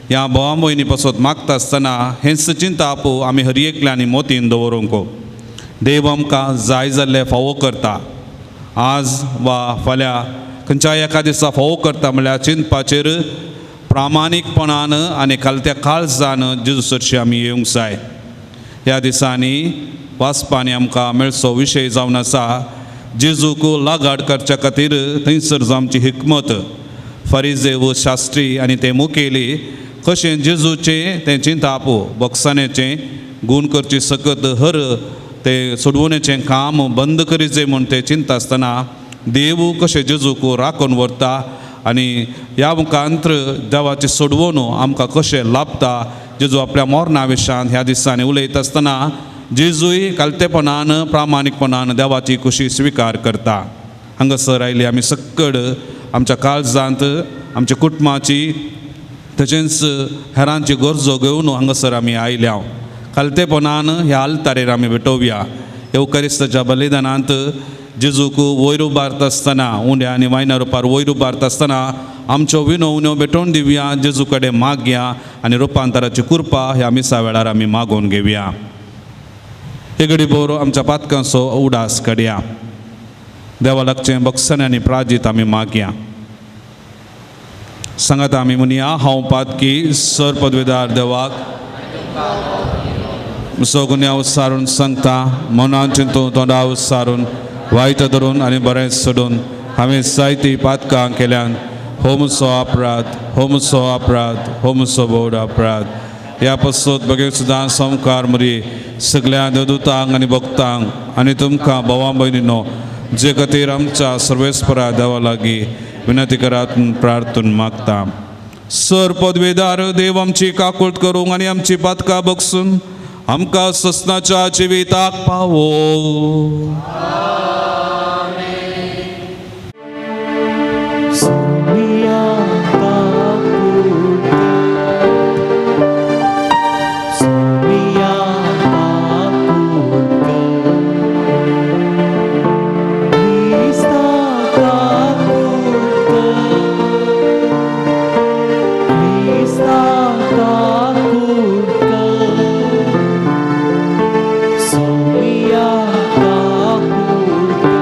ह्या भावां भयणी पासत मागता आसतना हेंच चिंताप आमी हर एकल्यांनी मोतीन दवरूंक देव आमकां जाय जाल्ले फावो करता आज वा फाल्यां खंयच्याय एका दिसा फावो करता म्हळ्यार चिंतपाचेर प्रामाणीकपणान आनी कालत्या काळजान जेजू सरशी आमी येवंक जाय ह्या दिसांनी वाचपांनी आमकां मेळचो विशय जावन आसा जेजूक लागाड करच्या खातीर थंयसर जो आमची हिकमत फरिजे व शास्त्री आनी ते मुखेली कशें जेजूचें तें चिंताप बक्षानेचें गूण करचे सकत हर ते सोडवणेचें काम बंद करीचें म्हूण ते चिंता आसतना देव कशें जेजूक राखून व्हरता आनी ह्या मुखांत्र देवाची सोडवण आमकां कशें लाभता जेजू आपल्या मोरणा विशयान ह्या दिसांनी उलयता आसतना जेजूय कालतेपणान प्रामाणीकपणान देवाची खुशी स्विकार करता हांगासर आयली आमी सक्कड आमच्या काळजांत आमच्या कुटुंबाची तशेंच हेरांची गरजो घेवन हांगासर आमी आयल्या कालतेपणान ह्या आल्तारेर आमी भेटोवया एवकारिस्ताच्या बलिदानांत जेजूक वयर उबारता आसतना उंड्या आनी वायना रुपार वयर उबारता आसतना आमच्यो विनवण्यो भेटोवन दिवया जेजू कडेन मागया आनी रुपांतराची कृपा ह्या मिसा वेळार आमी मागोवन घेवया एक घडी भर आमच्या पातकांचो उडास काडया देवा लागचें बक्षांनी आनी प्राजीत आमी मागया सांगात आमी म्हणया हांव पातकी सर पदवीदार देवाक सगुन्या उत्सारून सांगता मनान चिंतून तोंडा उत्सारून वायट धरून आनी बरें सोडून हांवें जायतीं पातकां केल्यान होमचो बोड अपराध ह्या पसत बगेर सुद्दां संकार मरी सगळ्या देवदूतांक आनी भक्तांक आनी तुमकां भावां भयणीनो जे खातीर आमच्या सर्वेस्परा देवा लागीं विनंती करात प्रार्थून मागता सर पदवेदार देव आमची काकूळट करूंक आनी आमची पातकां बगसून आमकां ससनाच्या जिविताक पावो. सोमिया काकुळकर सोमिया काकुळकर क्रिस्ता काकुळकर क्रिस्ता काकुळकर सोमिया काकुळकर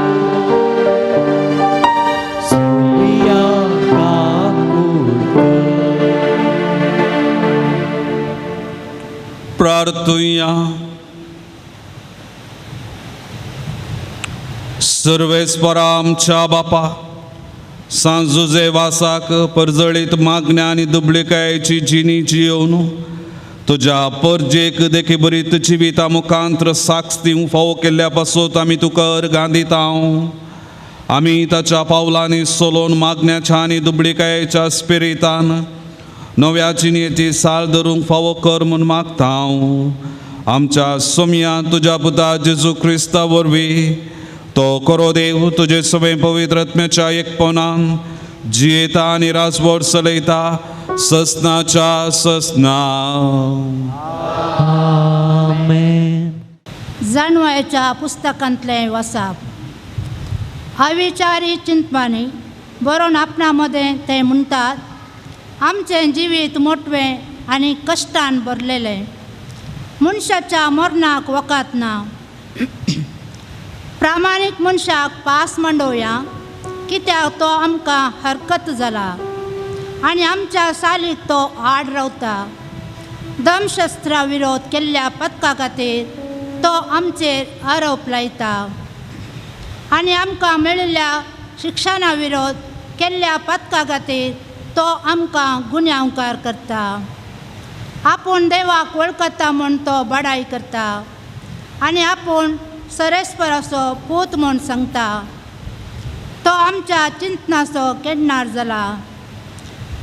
सोमिया काकुळकर प्रार्थुया. सर्वेस्परा आमच्या बापा, सांजुजे वासाक परजळीत मागण्या आनी दुबळिकायेची जिणी जियोवन तुज्या परजेक देखी बरीत जिविता मुखांत्र साक्ष दिवंक फावो केल्ल्या पासत आमी तुका अर्गांदिता. आमी ताच्या पावलांनी सोलोवन मागण्याच्या आनी दुबळिकायेच्या स्पिरितान नव्या जिणेची साल धरूंक फावो कर म्हूण मागता. आमच्या सोम्या तुज्या पुता जेजू क्रिस्ता वरवीं तो करो देव तुजे सवे पवित्र आत्म्याच्या एकपणान जियेता आनी रासभर चलयता ससनाच्या ससना. आमेन. जाणवायच्या पुस्तकांतलें वाचप. अविचारी चिंतपानी बरोवन आपणामध्ये ते म्हणटात, आमचें जिवीत मोटवें आनी कश्टान भरलेलें, मनशाच्या मरणाक वकात ना. प्रामाणीक मनशाक पास मांडोवया, कित्याक तो आमकां हरकत जाला आनी आमच्या सालीक तो आड रावता. दमशस्त्रा विरोध केल्ल्या पथका खातीर तो आमचेर आरोप लायता आनी आमकां मेळिल्ल्या शिक्षणा विरोध केल्ल्या पथका खातीर तो आमकां गुन्यांवकार करता. आपूण देवाक वळखता म्हूण तो बडाय करता आनी आपूण सरेस्पराचो पूत म्हूण सांगता. तो आमच्या चिंतनाचो केन्नार जाला.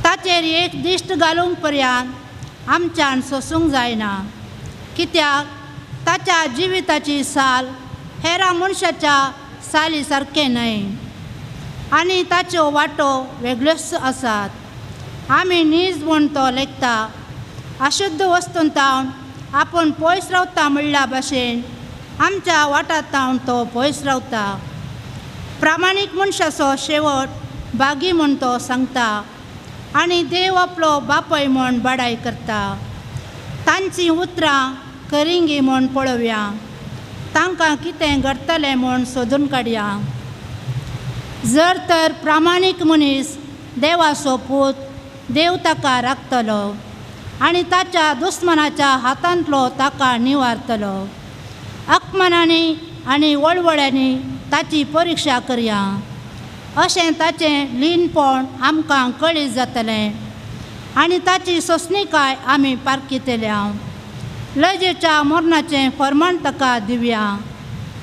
ताचेर एक दिश्ट घालूंक पर्यंत आमच्यान सोसूंक जायना, कित्याक ताच्या जिविताची साल हेरा मनशाच्या साली सारकें न्हय आनी ताच्यो वाटो वेगळ्योच आसात. आमी नीज म्हूण तो लेखता. अशुद्ध वस्तूंतावन आपूण पयस रावता म्हणल्या भाशेन आमच्या वाठांतावन तो पयस रावता. प्रामाणीक मनशाचो शेवट बागी म्हूण तो सांगता आनी देव आपलो बापय म्हूण बडाय करता. तांचीं उतरां करिंगी म्हूण पळोवया, तांकां कितें घडटलें म्हूण सोदून काडया. जर तर प्रामाणीक मनीस देवाचो पूत, देव ताका राखतलो आनी ताच्या दुस्मनाच्या हातांतलो ताका निवारतलो. अकमनांनी आनी वळवळ्यांनी ताची परिक्षा करया. अशें ताचें लीनपण आमकां कळीत जातलें आनी ताची सोंसणीकाय आमी पारखितल्या. लजेच्या मरणाचें फर्माण ताका दिवया,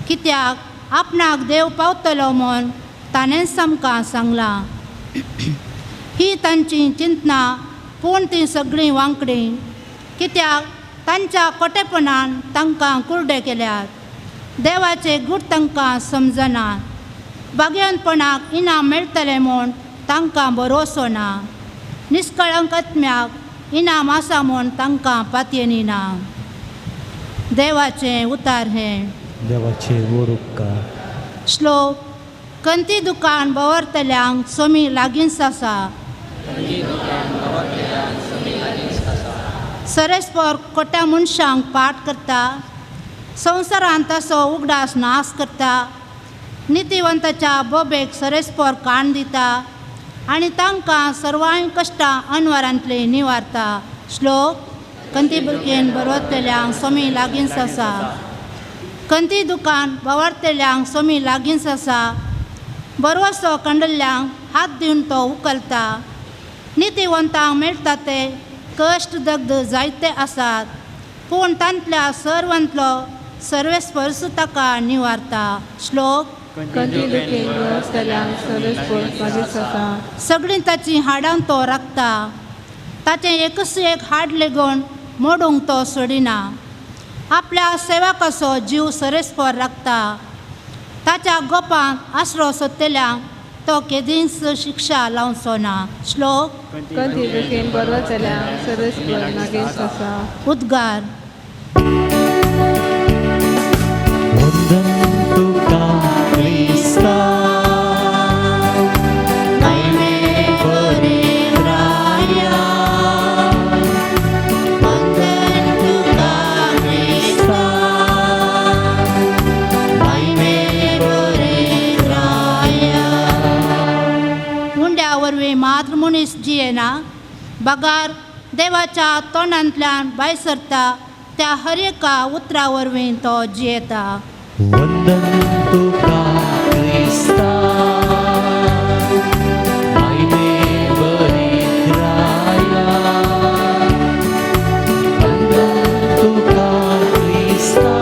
कित्याक आपणाक देव पावतलो म्हूण ताणेंच आमकां सांगलां. ही तांची चिंतना, पूण ती सगळीं वांकडी, कित्याक तांच्या खोटेपणान तांकां कुर्डे केल्यात. देवाचे गूट तांकां समजनात. बागेवंतपणाक इनाम मेळटलें म्हूण तांकां भरोसो ना. निश्कळंक आत्म्याक इनाम आसा म्हूण तांकां पातयेनी ना. देवाचें उतार हें. देवाचे उपकार. श्लोक. कंती दुकान बवरतल्यांक सोमी लागींच आसा. सरेस्पर खोट्या मनशांक पाट करता. संवसारांत ताचो उगडास नाश करता. नितीवंताच्या बोबेक सरेस्पर काण दिता आनी तांकां सर्वांय कश्टां अनवरांतली निवारता. श्लोक. कंती बुरकेन बरवतल्यांक सोमी लागींच आसा. कंती दुकान बवरतल्यांक सोमी लागींच आसा. बरवसो कंडल्ल्यांक हात दिवन तो उखलता. नितीवंतांक मेळटा ते कश्ट दग्ध जायते आसात, पूण तांतल्या सर्वांतलो सर्वेस्पर्स ताका निवारता. श्लोक. कंती दुखेन बवरतल्यांक सरेस्पर लागींच आसा. सगळीं ताची हाडां तो राखता. ताचें एकच एक हाड लेगून मोडूंक तो सोडिना. आपल्या सेवकाचो जीव सरेस्पर राखता. ताच्या गोपांक आसरो सोदतल्यांक तो केदींच शिक्षा लावचो ना. श्लोक कंती दुखेन बरो जाल्यार सरस्पर नागेश आसा. उद्गार. वंदन तुका क्रिस्ता मात्र मनीस जियेना. बगार देवाच्या तोंडांतल्यान भायर सरता त्या हर एका उतरा वरवीं तो जियेता. वंदन तुका क्रिस्ता महिमे बरीद्राया. वंदन तुका क्रिस्ता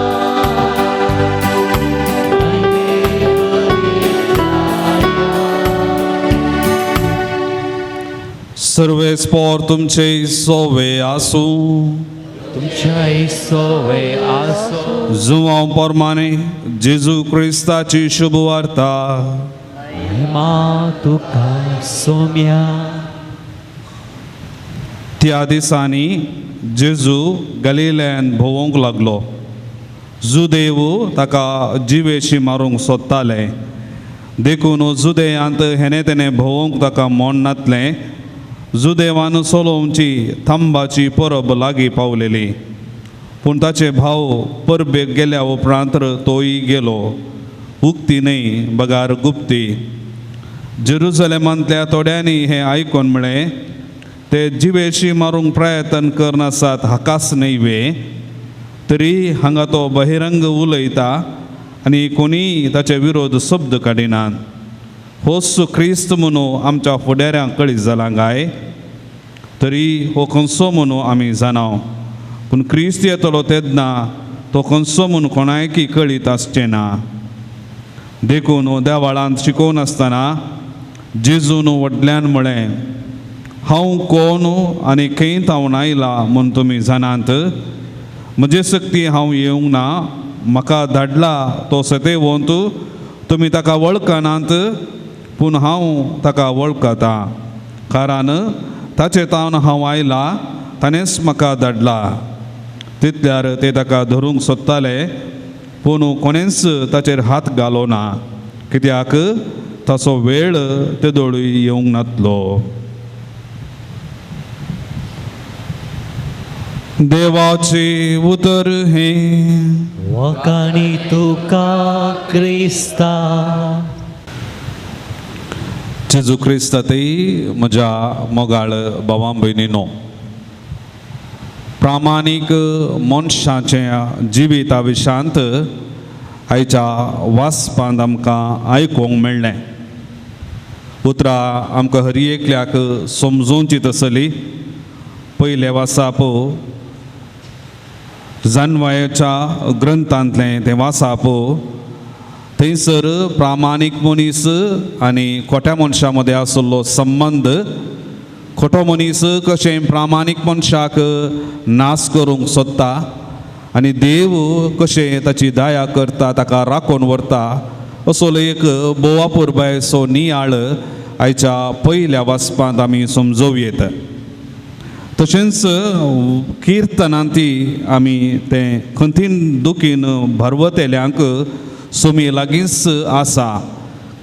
महिमे बरीद्राया. सर्वे स्पोर तुमचे सोवे आसूं. तुमच्या सोवे आसो. जुवां पोरमाने जेजू क्रिस्ताची शुभ वार्ता. महिमा तुका सोम्या. त्या दिसांनी जेजू गलिलेन भोवंक लागलो. जुदेव ताका जिवेशी मारूंक सोदताले देखून जुदेयांत हेने तेने भोवंक ताका मोन नातलें. जुदेवान सोलोमची थंबाची परब लागीं पावलेली. पूण ताचे भाव परबेक गेल्या उपरांत तोय गेलो. उक्ती न्हय बगार गुप्ती. जेरुसलेमांतल्या थोड्यांनी हें आयकून म्हळें ते जिवेशी मारूंक प्रयत्न करनासात हाकास न्हय वे. तरी हांगा तो बहिरंग उलयता आनी कोणीय ताचे विरोध शब्द काडिनात. होच क्रिस्त म्हणून आमच्या फुडाऱ्यांक कळीत जाला काय. तरी हो खंयचो म्हणून आमी जाणाव. पूण क्रिस्त येतलो तेन्ना तो खंयचो म्हणून कोणायकी कळीत आसचें ना. देखून हो देवाळांत शिकोवन आसतना जेजून व्हडल्यान म्हळें हांव कोण आनी खंयत हांव आयला म्हूण तुमी जाणात. म्हजे सक्ती हांव येवंक ना. म्हाका धाडला तो सदैवंत तुमी ताका वळखनात पूण हांव ताका वळखता. कारण ताचे तावन हांव आयला ताणेंच म्हाका धाडला. तितल्यार ते ताका धरूंक सोदताले पूण कोणेंच ताचेर हात घालो ना कित्याक ताचो वेळ तेदोळूय येवंक नातलो. देवाचे उतर हें. वकाणी तुका क्रिस्ता. जेजू क्रिस्तातय म्हज्या मोगाळ भावां भयणीनो. प्रामाणीक मनशाच्या जिविता विशांत आयच्या वाचपांत आमकां आयकूंक मेळ्ळें. उतरां आमकां हर एकल्याक समजूंची तसली. पयले वाचाप जानवायाच्या ग्रंथांतलें तें वाचाप. थंयसर प्रामाणीक मनीस आनी खोट्या मनशा मदें आशिल्लो संबंध. खोटो मनीस कशें प्रामाणीक मनशाक नाश करूंक सोदता आनी देव कशें ताची दया करता ताका राखून व्हरता असो एक बोवापुरबायचो नियाळ आयच्या पयल्या वाचपांत आमी समजूं येता. तशेंच किर्तनांती आमी तें खंतीन दुखीन भरवतेल्यांक सुमी लागींच आसा.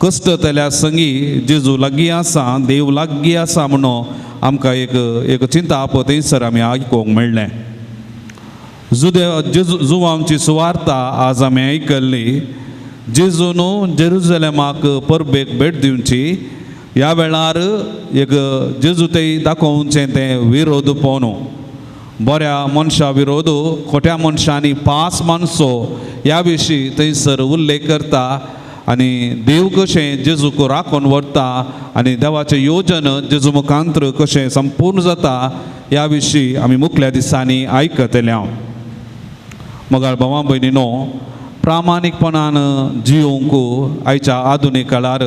कश्ट तेल्या संगी जेजू लागीं आसा देव लागीं आसा म्हणून आमकां एक चिंता थंयसर आमी आयकूंक मेळ्ळें. जुवांची सुवार्ता आज आमी आयकल्ली. जेजून जेरुसलेमाक परबेक भेट दिवची. ह्या वेळार एक जेजू थंय दाखोवचें तें विरोध पोवनो. बऱ्या मनशा विरोध खोट्या मनशांनी पास मानसो ह्या विशीं थंयसर उल्लेख करता आनी देव कशें जेजूक राखून व्हरता आनी देवाचें योजन जेजू मुखांतर कशें संपूर्ण जाता ह्या विशीं आमी मुखल्या दिसांनी आयकतल्या. मोगाळ भावां भयणीनो, प्रामाणीकपणान जियोंक आयच्या आधुनीक काळार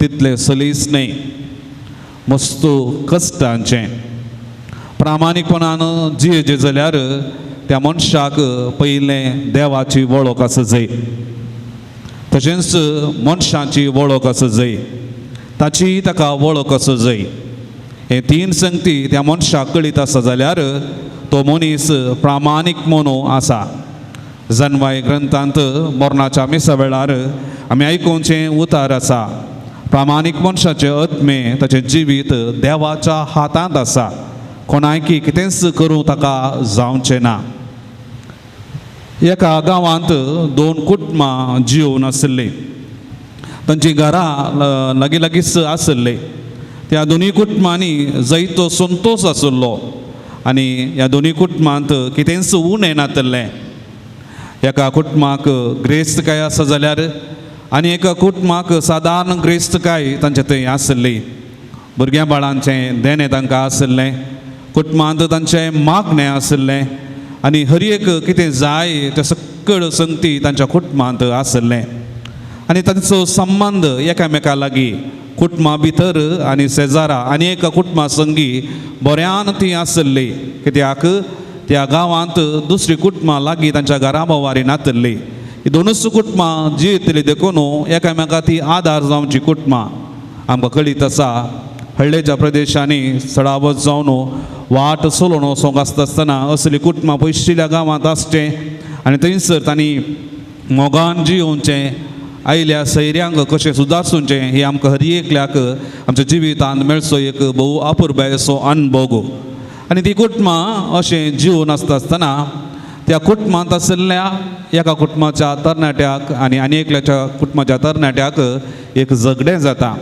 तितलें सलीस न्हय. मस्त कश्टांचें. प्रामाणीकपणान जियेचें जाल्यार त्या मनशाक पयलें देवाची वळख आसा जाय, तशेंच मनशाची वळख आसा जाय, ताची ताका वळख आसा जाय. हे तीन संगती त्या मनशाक कळीत आसा जाल्यार तो मनीस प्रामाणीक म्हणू आसा. जन्माय ग्रंथांत मरणाच्या मिसा वेळार आमी आयकुनचें उतार आसा, प्रामाणीक मनशाचे आत्मे ताचें जिवीत देवाच्या हातांत आसा, कोणायकी कितेंच करूं ताका जावचें ना. एका गांवांत 2 कुटुंबां जिवन आसलीं. तांची घरां लागींच आसलीं. त्या दोनी कुटुंबांनी जायतो संतोश आसलो आनी ह्या दोनी कुटुंबांत कितेंच उणें नातलें. एका कुटुंबाक ग्रेस्तकाय आसा जाल्यार आनी एका कुटुंबाक सादारण ग्रेस्तकाय तांचे थंय आसली. भुरग्यां बाळांचें देणें तांकां आसलें, कुटुंबांत तांचें मागणें आसलें आनी हर एक कितें जाय तें सकळ संगती तांच्या कुटुंबांत आसलें. आनी तांचो संबंद एकामेका लागीं कुटुंबा भितर आनी शेजारा आनी एका कुटुंबा संगी बऱ्यान ती आसली, कित्याक त्या गांवांत दुसरी कुटुंबां लागीं तांच्या घरा भोंवारी नातलीं. ही दोनूच कुटुंबां जियेतलीं देखून एकामेका ती आदार जावची कुटुंबां. आमकां कळीत आसा हळ्ळेच्या प्रदेशांनी सडावत जावन वाट सोलोवन वचोंक आसता आसतना असलीं कुटुंबां पयशिल्ल्या गांवांत आसचें आनी थंयसर तांणी मोगान जियोवचें, आयल्या सैऱ्यांक कशें सुदारचें, ही आमकां हर एकल्याक आमच्या जिवितांत मेळचो एक भोव अपुरबायसो अनुभव. आनी ती कुटुंबां अशें जिवन आसता आसतना त्या कुटुंबांत आशिल्ल्या एका कुटुंबाच्या तरणाट्याक आनी एकल्याच्या कुटुंबाच्या तरणाट्याक एक झगडें जाता,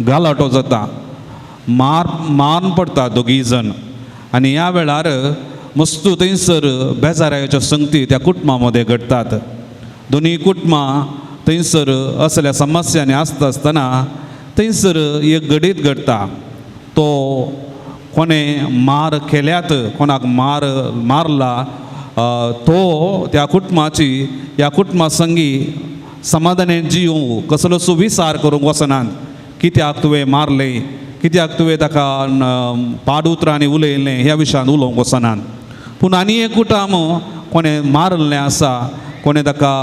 गालाटो जाता, मारून पडटा दोगूय जण. आनी ह्या वेळार मस्तू थंयसर बेजाराच्या संगती त्या कुटुंबा मदें घडटात. दोनी कुटुंबां थंयसर असल्या समस्यांनी आसता आसतना थंयसर एक घडीत घडटा. तो कोणें मार केल्यात, कोणाक मारला, तो त्या कुटुंबाची ह्या कुटुंबा संगी समाधानान जिवंक कसलोच विचार करूंक वचनात. कित्याक तुवें मारलें, कित्याक तुवें ताका पाडउतरांनी उलयलें, ह्या विशयान उलोवंक वचनात. पूण आनी एक कुटुंब कोणें मारलें आसा, कोणें ताका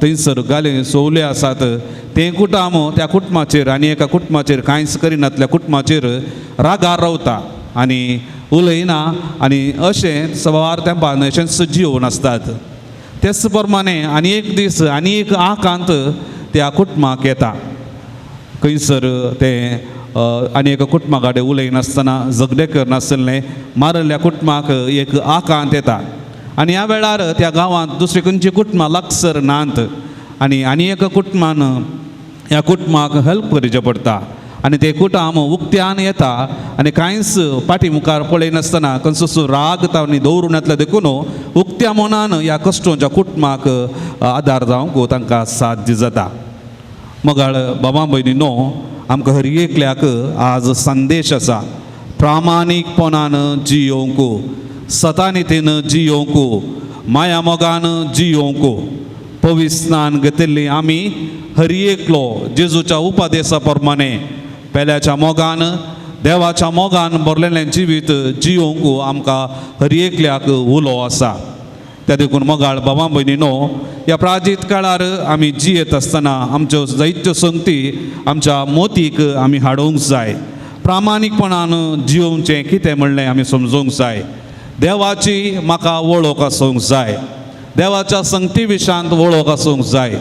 थंयसर घाले सोवले आसात, तें कुटुंब त्या कुटुंबाचेर आनी एका कुटुंबाचेर कांयच करिनातल्या कुटुंबाचेर रागार रावता आनी उलयना आनी अशें सवार तेंपान अशेंच जिवन आसतात. तेच प्रमाणे आनी एक दीस आनी एक आकांत त्या कुटुंबाक येता. खंयसर ते आनी एका कुटुंबा कडेन उलयनासतना झगडें करनासतलें मारल्ल्या कुटुंबाक एक आकांत येता. आनी ह्या वेळार त्या गांवांत दुसरी खंयची कुटुंबां लागसर नात आनी एका कुटुंबान ह्या कुटुंबाक हेल्प करचें पडटा. आनी ते कुटुंब उक्त्यान येता आनी कांयच फाटी मुखार पळयनासतना खंयचो राग तांणी दवरून येतलो देखून उक्त्या मनान ह्या कश्टांच्या कुटुंबाक आदार जावंक तांकां साध्य जाता. मोगाळ बाबा भयणीनो, आमकां हर एकल्याक आज संदेश आसा. प्रामाणीकपणान जियोवंक, सतानितेन जियोवंक, माया मोगान जियोवंक. पवित्र स्नान घेतिल्लीं आमी हर एकलो जेजूच्या उपदेशा प्रमाणे पेल्याच्या मोगान देवाच्या मोगान भरलेलें जिवीत जियोवंक आमकां हर एकल्याक उलो आसा. त्या देखून मोगाळ बाबा भयणीनो, ह्या प्राजीत काळार आमी जियेत आसतना आमच्यो जायत्यो संगती आमच्या मोतीक आमी हाडूंक जाय. प्रामाणीकपणान जियोवचें कितें म्हणलें आमी समजूंक जाय. देवाची म्हाका वळख आसूंक जाय, देवाच्या संगती विशयांत वळख आसूंक जाय.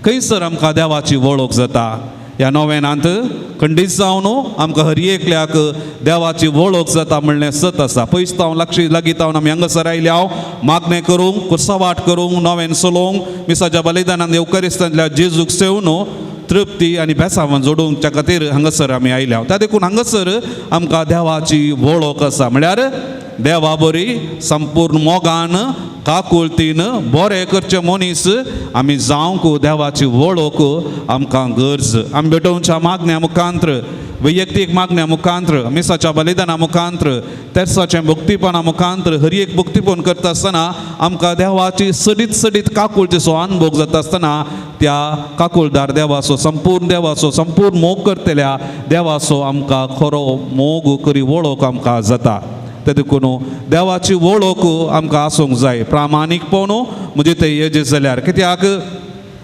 खंयसर आमकां देवाची वळख जाता. ह्या नोवेनांत खंडीत जावन आमकां हर एकल्याक देवाची वळख जाता म्हणलें सत आसा. पयस तावन लागीं तावन आमी हांगासर आयल्या मागणें करूंक, कुर्सावाट करूंक, नोवेन चलोवंक, मिसाच्या बलिदानान येवकारिस्तांतल्या जेजूक सेवून तृप्ती आनी बेसांव जोडूंकच्या खातीर हांगासर आमी आयल्या. त्या देखून हांगासर आमकां देवाची वळख आसा. म्हळ्यार देवा बरी संपूर्ण मोगान काकुळतीन बरें करचे मनीस आमी जावंक देवाची वळख आमकां गरज. आमी भेटोवच्या मागण्या मुखांत्र, वैयक्तीक मागण्या मुखांत्र, मिसाच्या बलिदाना मुखांत्र, तेर्साचें भक्तीपणा मुखांत्र हर एक भक्तीपण करता आसतना आमकां देवाची सडीत सडीत काकुळतीचो अनुभव जाता आसतना त्या काकुळदार देवाचो, संपूर्ण देवाचो, संपूर्ण मोग करतल्या देवाचो आमकां खरो मोग करी वळख आमकां जाता. ते देखून देवाची वळख आमकां आसूंक जाय. प्रामाणीकपण म्हणजे ते हेजे जाल्यार कित्याक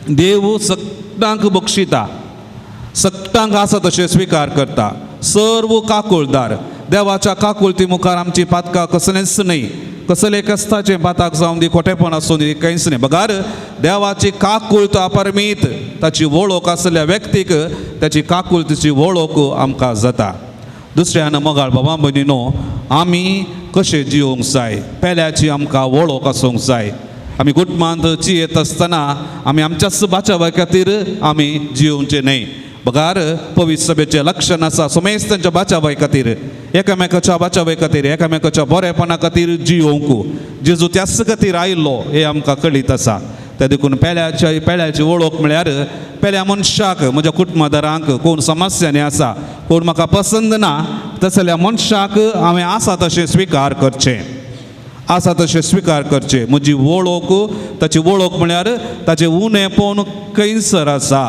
देव सगळ्यांक बक्षिता, सगळ्यांक आसा तशें स्विकार करता. सर्व काकुळदार देवाच्या काकुळती मुखार आमची पातकां कसलेंच न्ही. कसले कस्ताचें पाताक जावं दी, खोटेपण आसूं दी, कांयच न्ही. बगार देवाची काकुळत अपरमीत, ताची वळख आसल्या व्यक्तीक त्याची काकुळतीची वळख आमकां जाता. दुसऱ्यान मोगाळ बाबा भयणीनो, आमी कशें जिवंक जाय, पेल्याची आमकां वळख आसूंक जाय. आमी गुटमांत जियेत आसतना आमी आमच्याच बाचावा खातीर आमी जिवोवचे न्ही. बगार पवित्र सभेचें लक्षण आसा समेस्तांच्या बाचावाय खातीर, एकामेकाच्या बाचावाय खातीर, एकामेकाच्या बरेपणा खातीर जियोंक. जेजू त्याच खातीर आयिल्लो हे आमकां कळीत आसा. ते देखून पेल्याची वळख म्हळ्यार पेल्या मनशाक, म्हज्या कुटुंबदारांक कोण समस्यांनी आसा, कोण म्हाका पसंद ना, तसल्या मनशाक हांवें आसा तशें स्विकार करचें, आसा तशें स्विकार करचें. म्हजी वळख, ताची वळख म्हळ्यार ताचें उणेपण खंयसर आसा,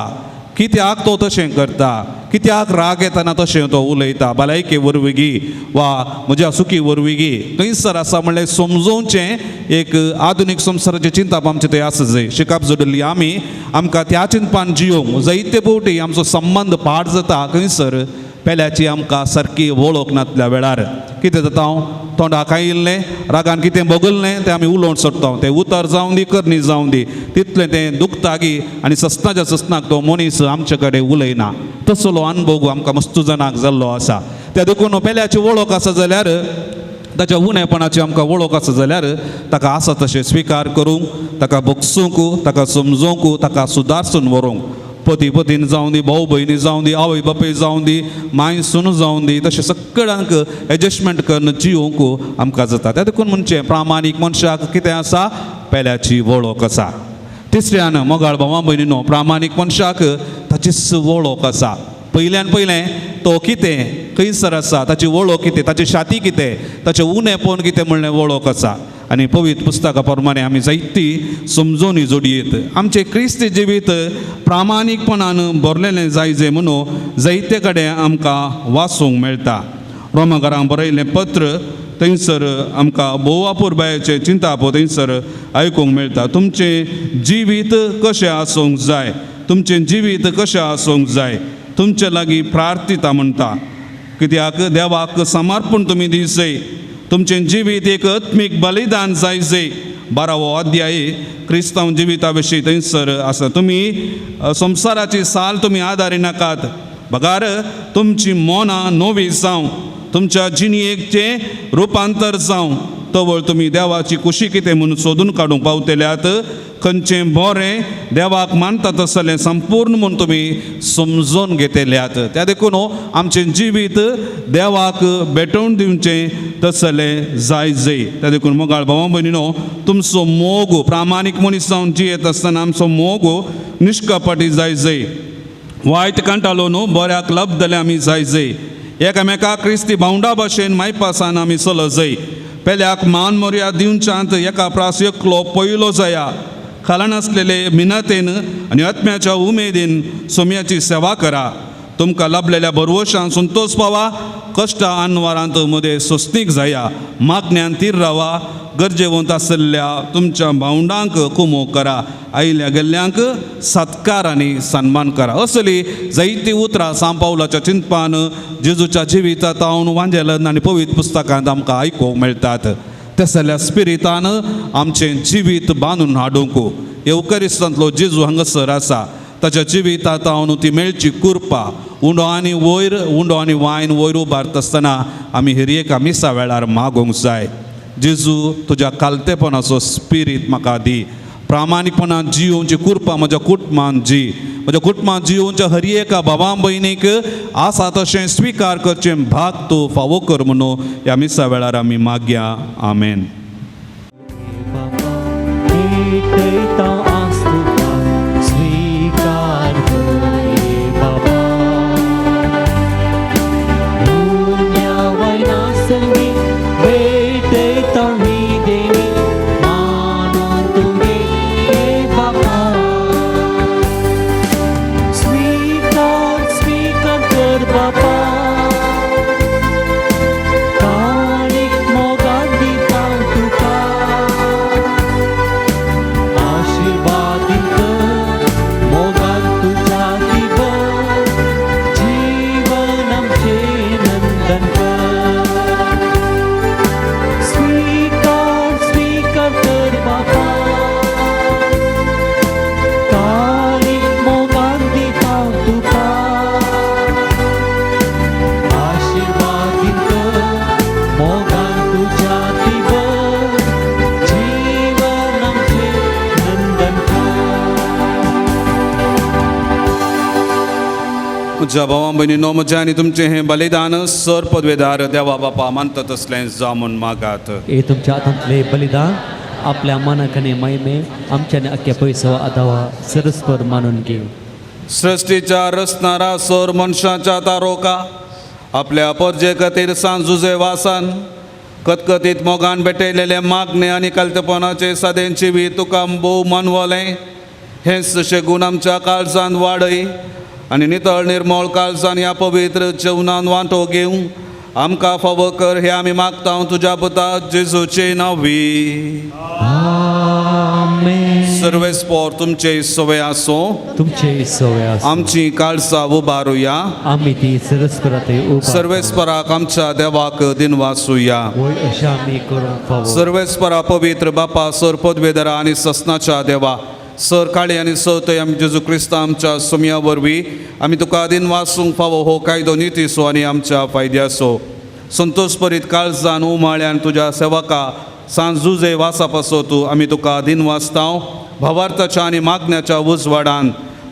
कित्याक तो तशें करता, कित्याक राग येतना तशें तो उलयता, भलायके वरवीं वा म्हज्या सुखी वरवीं खंयसर आसा म्हणल्यार समजोवचें. एक आधुनीक संवसाराची चिंता आमचे थंय आसा जाय. शिकप जोडिल्ली आमी आमकां त्या चिंतपान जियोंक जायते फावटी आमचो संबंध पाड जाता खंयसर पेल्याची आमकां सारकी वळख नासल्या वेळार. कितें जाता, तोंडाक आयिल्लें रागान कितें बगललें तें आमी उलोवन सोडटा. तें उतर जावं दी, करणी जावं दी, तितलें तें दुखता गी आनी सस्तनाच्या सस्तनाक तो मनीस आमचे कडेन उलयना. तसलो अनुभव आमकां मस्तू जाणांक जाल्लो आसा. त्या देखून पेल्याची वळख आसा जाल्यार, ताच्या उणेपणाची आमकां वळख आसा जाल्यार ताका आसा तशें स्विकार करूंक, ताका बगसूंक, ताका समजोवंक, ताका सुदारसून व्हरूंक. पती पतीन जावं दी, भाऊ भयणी जावं दी, आवय बापूय जावं दी, माय सून जावं दी, तशें सगळ्यांक एडजस्टमेंट करून जियोंक आमकां जाता. त्या देखून म्हणचें प्रामाणीक मनशाक कितें आसा, पेल्याची वळख आसा. तिसऱ्यान मोगाळ भावा भयणीनो, प्रामाणीक मनशाक ताचीच वळख आसा. पयल्यान पयलें तो कितें खंयसर आसा, ताची वळख कितें, ताची शाती कितें, ताचें उणेपण कितें म्हणलें वळख आसा. आनी पवित्र पुस्तका प्रमाणे आमी जायती समजोनी जोडयेत. आमचें क्रिस्ती जिवीत प्रामाणीकपणान भरलेलें जायजें म्हणून जायते कडेन आमकां वाचूंक मेळटा. रोमाकारांक बरयल्लें पत्र थंयसर आमकां बोवापूर बायेचें चिंता पळय थंयसर आयकूंक मेळटा. तुमचें जिवीत कशें आसूंक जाय, तुमचें जिवीत कशें आसूंक जाय, तुमचे लागीं प्रार्थिता म्हणटा. कित्याक देवाक समर्पण तुमी दिसय, तुमचें जिवीत एक आत्मीक बलिदान जायजे. 12वो अध्याय क्रिस्तांव जिविता विशीं थंयसर आसा. तुमी संवसाराची साल तुमी आदारी नाकात. बगार तुमची मोनां नवी जावं, तुमच्या जिणयेचें रुपांतर जावं, तवळ तुमी देवाची कुशी कितें म्हणून सोदून काडूंक पावतल्यात. खंयचें बरें देवाक मानता तसलें संपूर्ण म्हणून तुमी समजून घेतल्यात. त्या देखून आमचें जिवीत देवाक भेटोवन दिवचें तसलें जायजे. त्या देखून मोगाळ भावा भयणीनो, तुमचो मोग प्रामाणीक मनीस जावन जियेत आसतना आमचो मोग निश्कपटी जायजे. वायट कांटालो न्हू, बऱ्याक लबदले आमी जायजे. एकामेकाक क्रिस्ती भावंडा भाशेन मायपासान आमी चलजय. पेल्याक मान मोर्या दिवच्यांत एका प्रास एकलो पयलो जाया. खाला नासलेले मिनतेन आनी आत्म्याच्या उमेदीन सोम्याची सेवा करा. तुमकां लाभलेल्या भरवशान संतोष पावा. कश्टा आनवारांत मदें सोस्तीक जाया. मागण्यांत तीर रावा. गरजेवंत आसल्या तुमच्या भावंडांक कुमो करा. आयिल्ल्या गेल्ल्यांक सत्कार आनी सन्मान करा. असली जायतीं उतरां सांत पावलाच्या चिंतपान जेजूच्या जिवितांत हांव वांजेलन आनी पवित्र पुस्तकांत आमकां आयकूंक मेळटात. तसल्या स्पिरितान आमचें जिवीत बांदून हाडूंक येवकरिस्तांतलो जेजू हांगासर आसा. ताच्या जिवितांत हांव ती मेळची कृपा उंडो आनी वायन वयर उबारता आसतना आमी हिरयेका मिसा वेळार मागोवंक जाय. जेजू तुज्या कालतेपणाचो स्पिरीट म्हाका दी. प्रामाणीकपणान जियोवची कृपा म्हज्या कुटुंबांत जी, म्हज्या कुटुंबांत जियोवच्या हर एका भावा भयणीक आसा तशें स्विकार करचें भाग तूं फावो कर म्हणून ह्या मिसा वेळार आमी मागया. आमेन. Kanik mo म्हज्या भावां भयणीनो, म्हजें आनी तुमचें हें बलिदान सर पदवेदार देवा बापा मानता तसलें जामून मागात. हे तुमच्या हातांतले बलिदान आपल्या मनाकने महिमे आमच्याने अख्ख्या पयसवा आदावा सरस्पर मानून घे. सृष्टीच्या रचणारा सर मनशाच्या तारोका आपल्या परजे खातीर सांजुजे वासान कतकतीत मोगान भेटयलेले मागणे आनी कालतेपणाचे सादेंची वी तुका भोव मानवलें. हेच तशें गुण आमच्या काळजान वाडय आनी नितळ निर्मळ काळजान ह्या पवित्र जेवणान वांटो घेवं आमकां फावो कर. हे आमी मागता तुज्या पुता जेजूचे नांवी. आमेन. सर्वेस्पोर तुमचे सवय आसो. तुमचे सवय आसूं. आमची काळजां उबारुया. आमी ती सरस्पराते उबा सर्वेस्पराक आमच्या देवाक दिनवासुया. वय अशें आमी करूंक फावो. सर्वेस्परा पवित्र बापा सर पदवेदरा आनी ससनाच्या देवा सर काळी आनी सवतय आमी जेजू क्रिस्ता आमच्या सुमया वरवीं आमी तुका दिन वासूंक फावो हो कायदो नितीसो आनी आमच्या फायद्याचो. संतोशपरीत काळजान उमाळ्यान तुज्या सेवका सांजुजे वासा पासो तूं आमी तुका दिन वाचतांव भावार्थाच्या आनी मागण्याच्या उजवाडान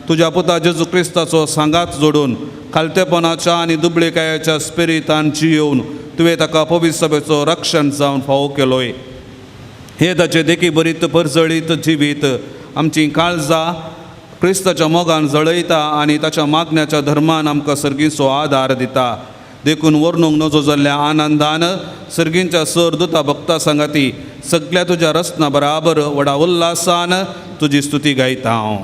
तुज्या पुता जेजू क्रिस्ताचो सांगात जोडून खालतेपणाच्या आनी दुबळेकायाच्या स्पिरितान जियोवन तुवें ताका पवित्र सभेचो रक्षण जावन फावो केलोय. हे ताचे देखी बरीत परजळीत जिवीत आमची काळजां क्रिस्ताच्या मोगान जळयता आनी ताच्या मागण्याच्या धर्मान आमकां सर्गीचो आदार दिता. देखून वर्णूंक नजो जाल्ल्या आनंदान सर्गींच्या सर दुता भक्ता सांगाती सगळ्या तुज्या रचना बराबर व्हडा उल्हासान तुजी स्तुती गायता हांव.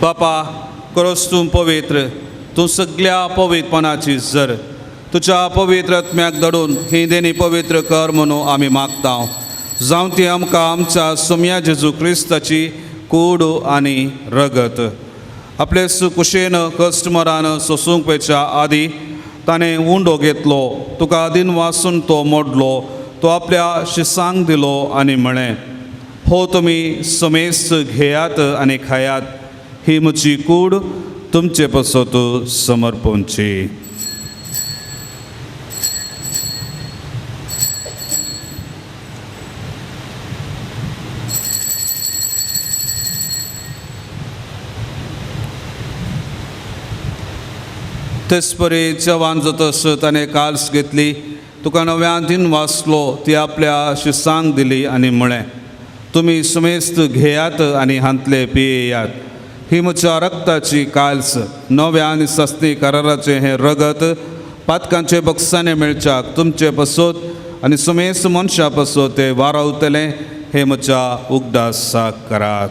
बापा करोस तूं पवित्र, तूं सगळ्या पवित्रपणाची जर तुज्या पवित्र आत्म्याक धडून ही देणी पवित्र कर म्हणून आमी मागता. जावं ती आमकां आमच्या सुमया जेजू क्रिस्ताची कूड आनी रगत आपले कुशेन कस्टमरान सोसूंक पेच्या आदी ताणें उंडो घेतलो, तुका दिन वासून तो मोडलो, तो आपल्या शिसांक दिलो आनी म्हळें, हो तुमी समेस्त घेयात आनी खायात, ही म्हजी कूड तुमचे पसत समर्पणची. तेच परी जेवण जातस ताणें काल्स घेतली, तुका नव्यान दिन वाचलो, ती आपल्या शिसांक दिली आनी म्हळें, तुमी समेस्त घेयात आनी हांतले पियेयात, ही म्हज्या रक्ताची काल्स, नव्या आनी सस्ती कराराचें हें रगत पातकांचे बक्षाने मेळच्याक तुमचे पसत आनी समेस्त मनशा पसत तें वारावतलें, हे म्हज्या उगडासाक करात.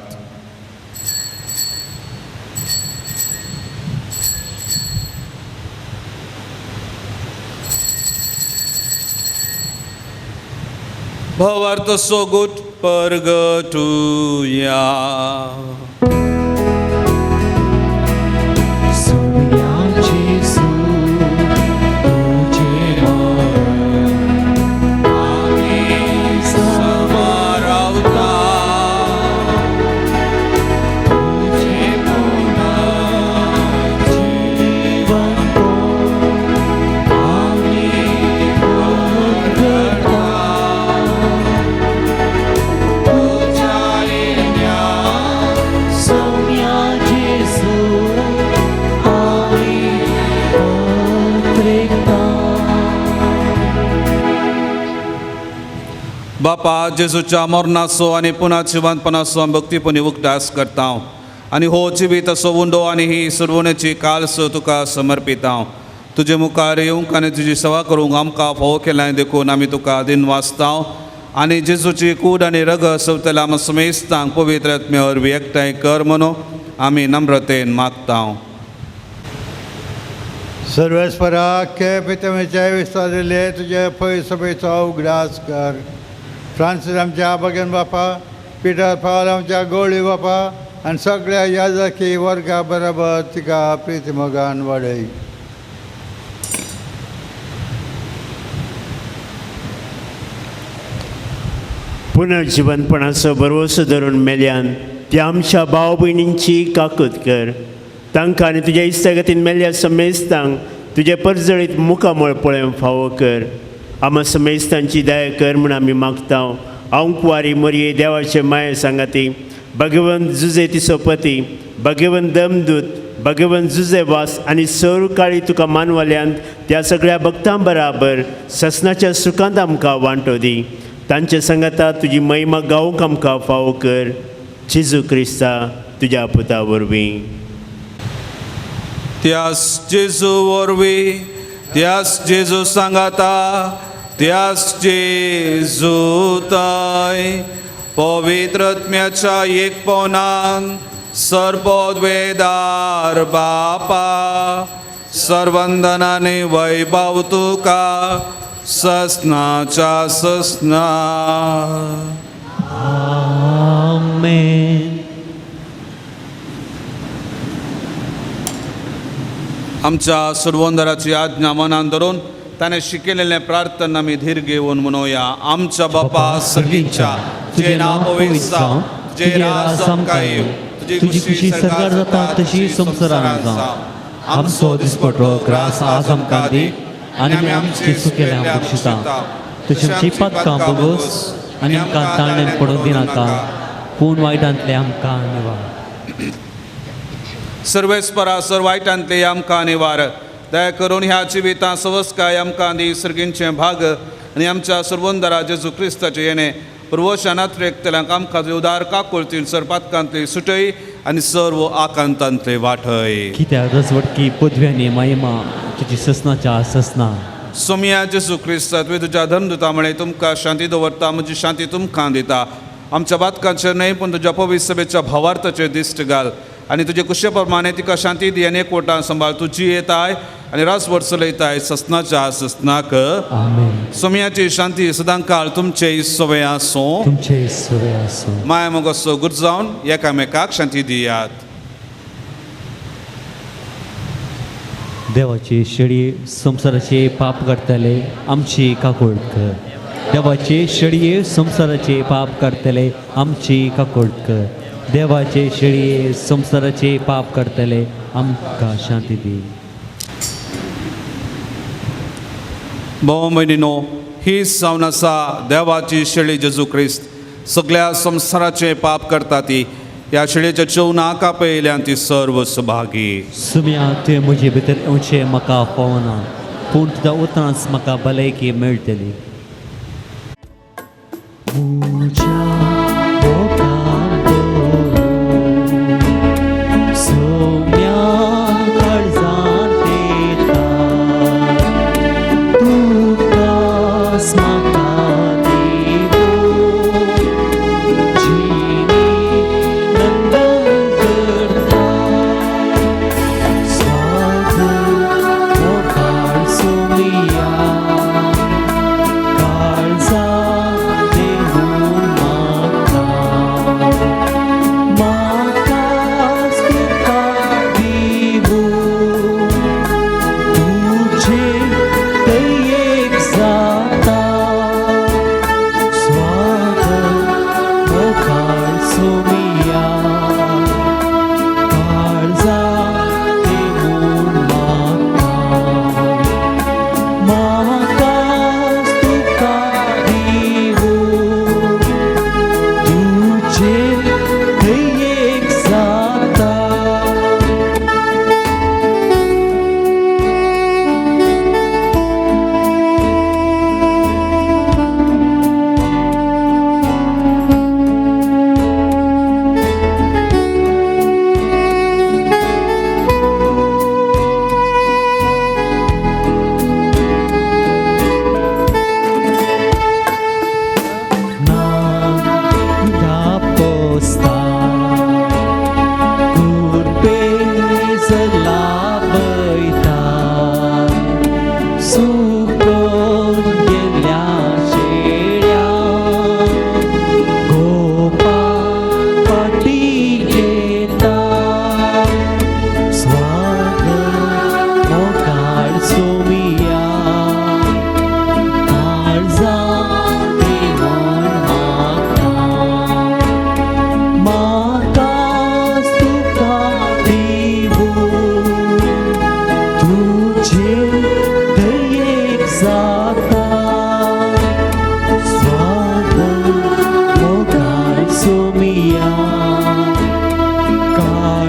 भावार्थ सोगूट परगटुया. बापा जेजूच्या मरणाचो आनी पुना जिवंतपणाचो भक्तीपणी उगडास करता. आनी हो जिवीत असो उंडो आनी ही सुरवणेची काळस तुका समर्पित हांव. तुजे मुखार येवंक आनी तुजी सेवा करूंक आमकां फोव केलां देखून आमी तुका दिन वाचतांव. आनी जेजूची कूड आनी रग सवतल्या आम समेस्तांक पवित्र आत्मे वरवीं एकठांय कर म्हणून आमी नम्रतेन मागतांव. सर्वेस्परा पितमेच्या विस्तारिल्ले तुजे पै सभेचो उगडास कर. फ्रांसीस आमच्या भगन बापा, पिटर पावल आमच्या गवळी बापा आनी सगळ्या याजकी वर्गा बरोबर तिका प्रितीमोगान वाडय. पुनर्जीवनपणाचो भरवोसो धरून मेल्यान त्या आमच्या भाव भयणींची काकूत कर. तांकां आनी तुज्या इश्टागतीन मेल्ल्या समेस्तांक तुजे परजळीत मुखामळ पळोवंक फावो कर. आमा समेस्तांची दया कर म्हूण आमी मागतांव. हांव कुवारी मोरये देवाचे माये सांगाती, भगवंत जुजे तिचो पती, भगवंत दमदूत, भगवंत जुजे वास आनी सर काळी तुका मानवाल्यांत त्या सगळ्या भक्तां बराबर ससनाच्या सुखांत आमकां वांटो दी. तांचे संगता तुजी महिमा गावूंक आमकां फावो कर. जेजू क्रिस्ता तुज्या पुता वरवीं. त्यास जेजू वरवीं, त्यास जेजू सांगाता, त्यास जेजू थंय पवित्र आत्म्याच्या एकपणान सर्पोद्वेदार बापा सर्वंदनाने वैभव तुका ससनाच्या ससना. आमेन. आमच्या सुरवंदराची आज्ञा मनान धरून ताणें शिकयलेलें प्रार्थना आमी धीर घेवन म्हणुया. आमच्या बापा सर्गीच्या, तुजें नांव पवित्र जावं, तुजें राज आमकां येवं, तुजी खुशी सरकार जाता तशी संवसारांत जावं. आमचो दिसपट्टो ग्रास आज आमकां दी आनी आमी आमची चुकेल्या बक्षिता. तुजी आमची पातकां बोगोस आनी आमकां ताळणेन पडूंक दिनाका, पूण वायटांतले आमकां निवार. सर्वेस्परा सर वायटांतले आमकां निवार. दया करून ह्या जिवितां सवस्काय आमकां दी. सर्गींचें भाग आनी आमच्या सुरवंदरा जेजू क्रिस्ताचे येणे पुर्वशानांतले एकतल्यांक आमकां उदार काकुळतीन सर पातकांतली सुटय आनी सर्व आकांतांतले वाटय. कित्याक रजवटकी पदव्यांनी महिमा तुजी ससनाच्या ससना. सोम्या जेजू क्रिस्ता तुवें तुज्या धर्मदुता म्हळें तुमकां शांती दवरता, म्हजी शांती तुमकां दिता. आमच्या बातकांचेर न्हय पूण तुज्या पवित्र सभेच्या भावार्थाचेर दिश्ट घाल आनी तुजे कुशे प्रमाणे तिका शांती दी आनी एकवटान सांबाळ. तुजी येताय आनी रासभर चलयताय ससनाच्या ससनाक. आमेन. सोम्याची शांती सदां काळ तुमचे सवय आसूं. तुमचे सवय आसूं. माय मोगोसो गुरजावन एकामेकाक शांती दियात. देवाची शेळी संसाराचे पाप करतले आमची काकूळ कर. देवाचे शेळये संसाराचे पाप करतले आमची काकूळ कर. देवाचे शेळये संसाराचे पाप करतले आमकां शांती दी. भाव भयणीनो, ही जावन आसा देवाची शेळी जेजू क्रिस्त. सगळ्या संसाराचे पाप करता ती. ह्या शेळयेच्या चोवनाका पयल्यान ती सर्व सुभागी. सुम्या तुवें म्हजे भितर येवचें म्हाका फावना, पूण तुज्या उतरांच म्हाका भलायकी मेळटली.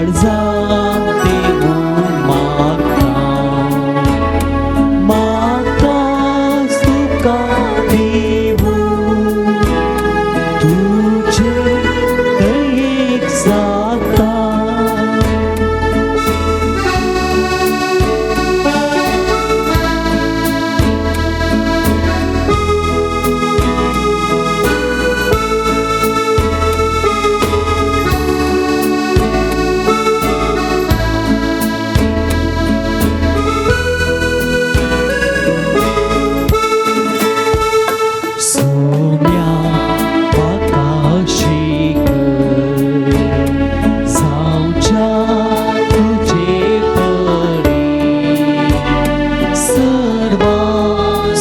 काळजांत देऊन मागता तुका देवू तुझे दयेक जाता सोम्या आकाशी जावच्या तुझे परी सर्वा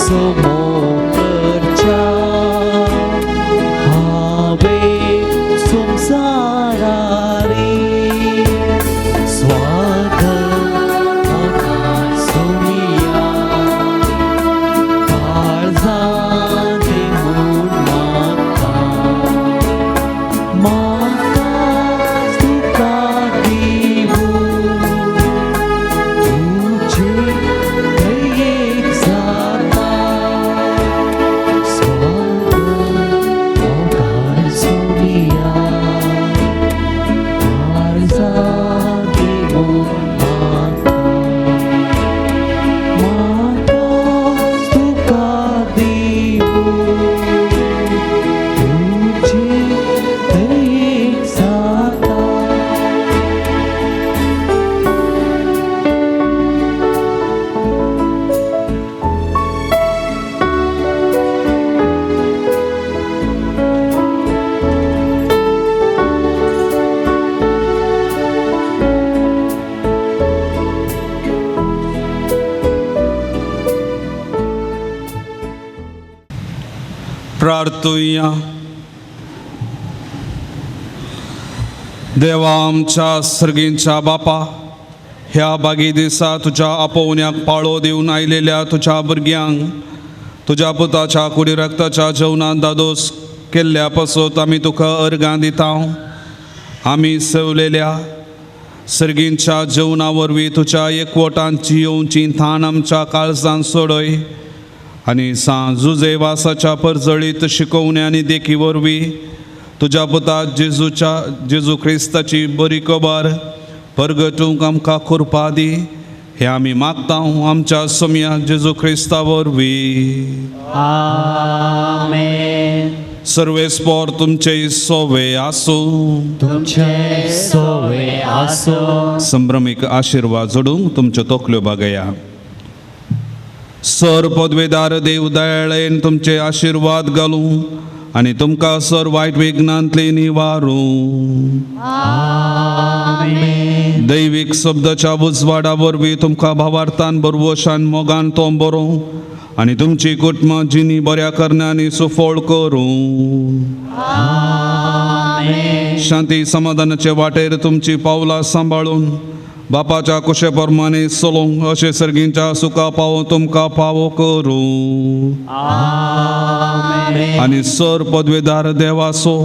समोरच्या हावे संसारारी स्वागत सोमिया काळजांत देऊन मागता तुका देवू तुझे दयेक जाता स्वागत ओंकार सोमिया काळजांत देऊन मागता तुका देवू तुझे दयेक जाता प्रार्थुया. देवा आमच्या सर्गींच्या बापा, ह्या बागी दिसा तुझ्या आपोवण्याक पाळो दिवन आयलेल्या तुझ्या भुरग्यांक तुझ्या पुताच्या कुडी रक्ताच्या जेवणात दादोस केल्ल्या पासत आमी तुका अर्गां दिता. आमी सेवलेल्या सर्गींच्या जेवणा वरवीं तुझ्या एकवटांची येवची थान आमच्या काळजांत सोडय आनी सांजुजे वासाच्या परजळीत शिकोवण्यांनी देखी वरवीं तुझ्या पुता जेजू क्रिस्ताची बरी खबर परगटूंक आमकां करपा दी. हे आमी मागता आमच्या सोम्या जेजू क्रिस्ता वरवीं. आमेन. सर्वेस्पोर तुमचे सोवे आसूं. तुमचे सोवे आसूं. संभ्रमीक आशिर्वाद जोडूंक तुमच्यो तोकल्यो बागया. सर पदवेदार देव दयाळेन तुमचे आशिर्वाद घालूं आनी तुमकां सर वायट विघ्नांतली निवारूं. आमेन. दैवीक शब्दाच्या उजवाडा वरवीं तुमकां भावार्थान बरवशान मोगान तो बरो आनी तुमची कुटुंबां जिनी बऱ्या करण्यानी सुफोळ करूं. आमेन. शांती समाधानाचे वाटेर तुमची पावलां सांबाळून बापाच्या कुशे प्रमाणे चलोवंक अशे सर्गींच्या सुखा पावो तुमकां फावो करूं. आमेन. आनी सर पदवेदार देवाचो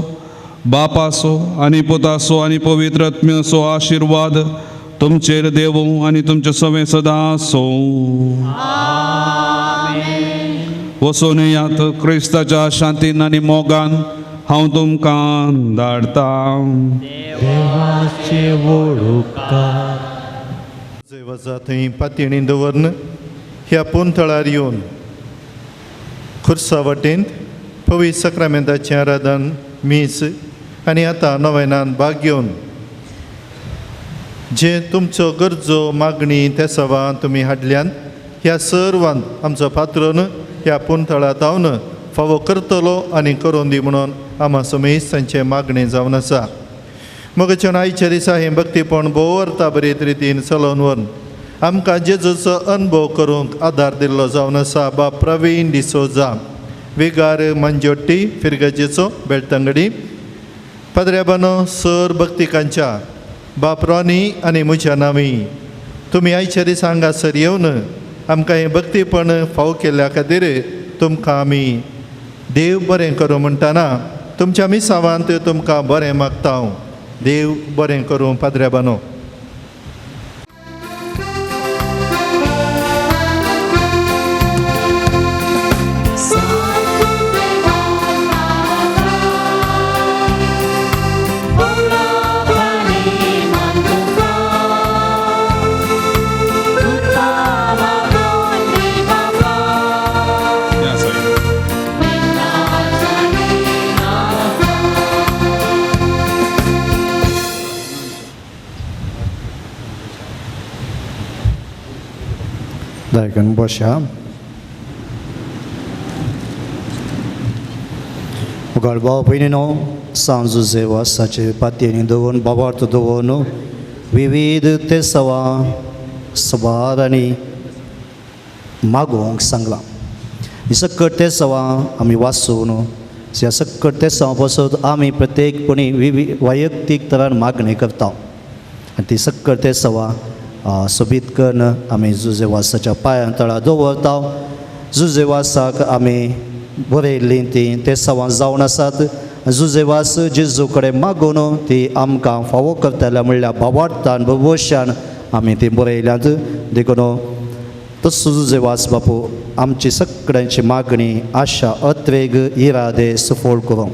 बापाचो आनी पुताचो आनी पवित्र आत्म्याचो आशिर्वाद तुमचेर देवूं आनी तुमचे सवे सदां आसूं. वचून येयात क्रिस्ताच्या शांतीन आनी मोगान हांव तुमकां धाडटां. देवाचे वळूकार. वचा थंय पातयणी दवरन ह्या पोंथळार येवन खुर्सा वटेंत पवित्र सक्रामेंताचें आराधन मीस आनी आतां नोवेनान भाग घेवन जे तुमच्यो गरजो मागणी त्या सवां तुमी हाडल्यान ह्या सर्वांत आमचो पात्रोन ह्या पोंथळांत धांवन फावो करतलो आनी करून दी म्हणून आम्हा समेत तांचे मागणी जावन आसा. मगच्यान आयच्या दिसा हें भक्तीपण भोवरता बरे रितीन चलोवन व्हरून आमकां जेजूचो अनुभव करूंक आदार दिल्लो जावन आसा. बाब प्रवीण डिसोजा, विगार मंजोट्टी फिरगजेचो बेळतंगडी, पद्रेबानो सर भक्तिकांच्या बाप रॉनी आनी म्हज्या नांवी तुमी आयच्या दिसा हांगासर येवन आमकां हें भक्तीपण फाव केल्ल्या खातीर तुमकां आमी देव बरें करूं म्हणटाना तुमच्या मिसावांत तुमकां बरें मागता. देव बरें करूं पाद्र्या बानो. या side. Daikon bosha. Ugal ba pinino sanzu zewa sache patieni dovon babart dovono vivid tesawa sabarani magong sangla. Isa करते सवा आम्ही वाचून या करते सवापासून आम्ही प्रत्येकपणी वैयक्तिक तरान मागणी करता आणि ती करते सवा सोबीत करणं आम्ही जुजेवासाच्या पांयां तळा दवरता. जुजेवासाक आम्ही बरयल्लीं ती ते सवां जावन आसात. जुजेवास जेजू कडेन मागून ती आमकां फावो करतल्या म्हणल्यार भावार्थान भरवशान आमी ती बरयल्यांत देखून तसो जुजेवास बापू आमची सगळ्यांची मागणी आशा अत्वेग इरादे सफळ करूं.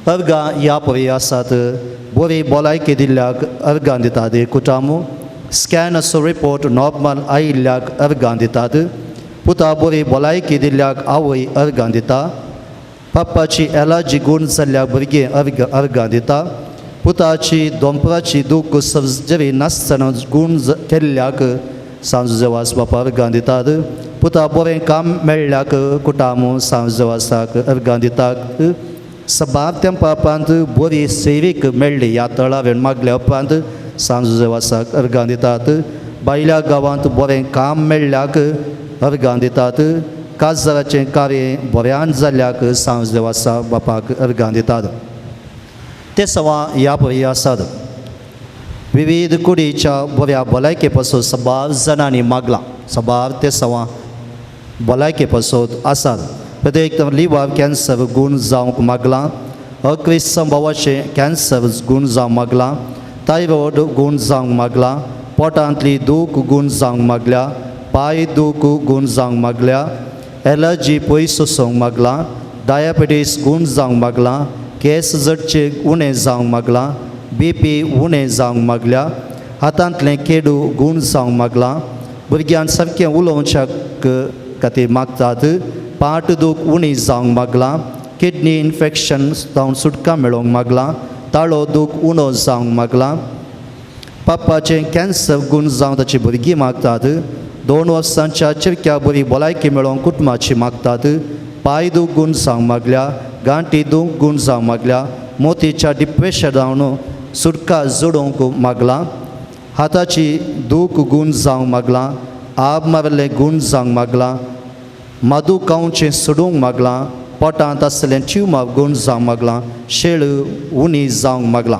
अर्गां ह्या परी आसात. बरी भलायकी दिल्ल्याक अर्गां दितात कुटामू. स्कॅन असो रिपोर्ट नॉर्मल आयिल्ल्याक अर्गां दितात. पुता बरी भलायकी दिल्ल्याक आवय अर्गां दिता. पापाची एलर्जी गूण जाल्ल्या भुरगीं अर्गां दिता. पुताची दोंपराची दूख सर्जरी नासतना गूण केल्ल्याक सांजुजेवास बापा अर्गां दितात. पुता बरें काम मेळ्ळ्याक कुटामू सांजुजेवासाक अर्गां दितात. सबार पापांत बरी सेवीक मेळ्ळी ह्या तळावेन मागल्या उपरांत सांजुजेवासाक अर्गां दितात. भायल्या गांवांत बरें काम मेळ्ळ्याक अर्गां दितात. काजराचें कार्य बऱ्यान जाल्ल्याक सांजुदेवासा बापाक अर्गां दितात. ते सवां ह्या परी आसात. विविध कुडीच्या बऱ्या भलायके पासून सबार जाणांनी मागलां. सबार ते सवां भलायके पासून आसात. प्रत्येक लिव्हर कॅन्सर गूण जावंक मागलां. अक्रीस संभावाचें कॅन्सर गूण जावंक मागलां. थायरॉयड गूण जावंक मागलां. पोटांतली दूख गूण जावंक मागल्या. पाय दूख गूण जावंक मागल्या. एलर्जी पयस वचोंक मागलां. डायबिटीस गूण जावंक मागलां. केस जडचे उणें जावंक मागलां. BP उणें जावंक मागल्या. हातांतलें केडू गूण जावंक मागलां. भुरग्यान सारकें उलोवच्या खातीर मागतात. पाट दूख उणी जावंक मागलां. किडनी इन्फेक्शन जावन सुटका मेळोवंक मागलां. ताळो दूख उणो जावंक मागलां. पापाचें कॅन्सर गूण जावन ताची भुरगीं मागतात. 2 वर्सांच्या चिरक्या बरी भलायकी मेळोवंक कुटुंबाची मागतात. पाय दूख गूण जावंक मागल्या. गांठी दूख गूण जावंक मागल्या. मोतीच्या डिप्रेशन जावन सुटका जोडोवंक मागलां. हाताची दूख गूण जावंक मागलां. आब मारलें गूण जावंक मागलां. मादू कावचें सोडूंक मागलां. पोटांत आसलें ट्युमर गूण जावंक मागलां. शेळ उणी जावंक मागलां.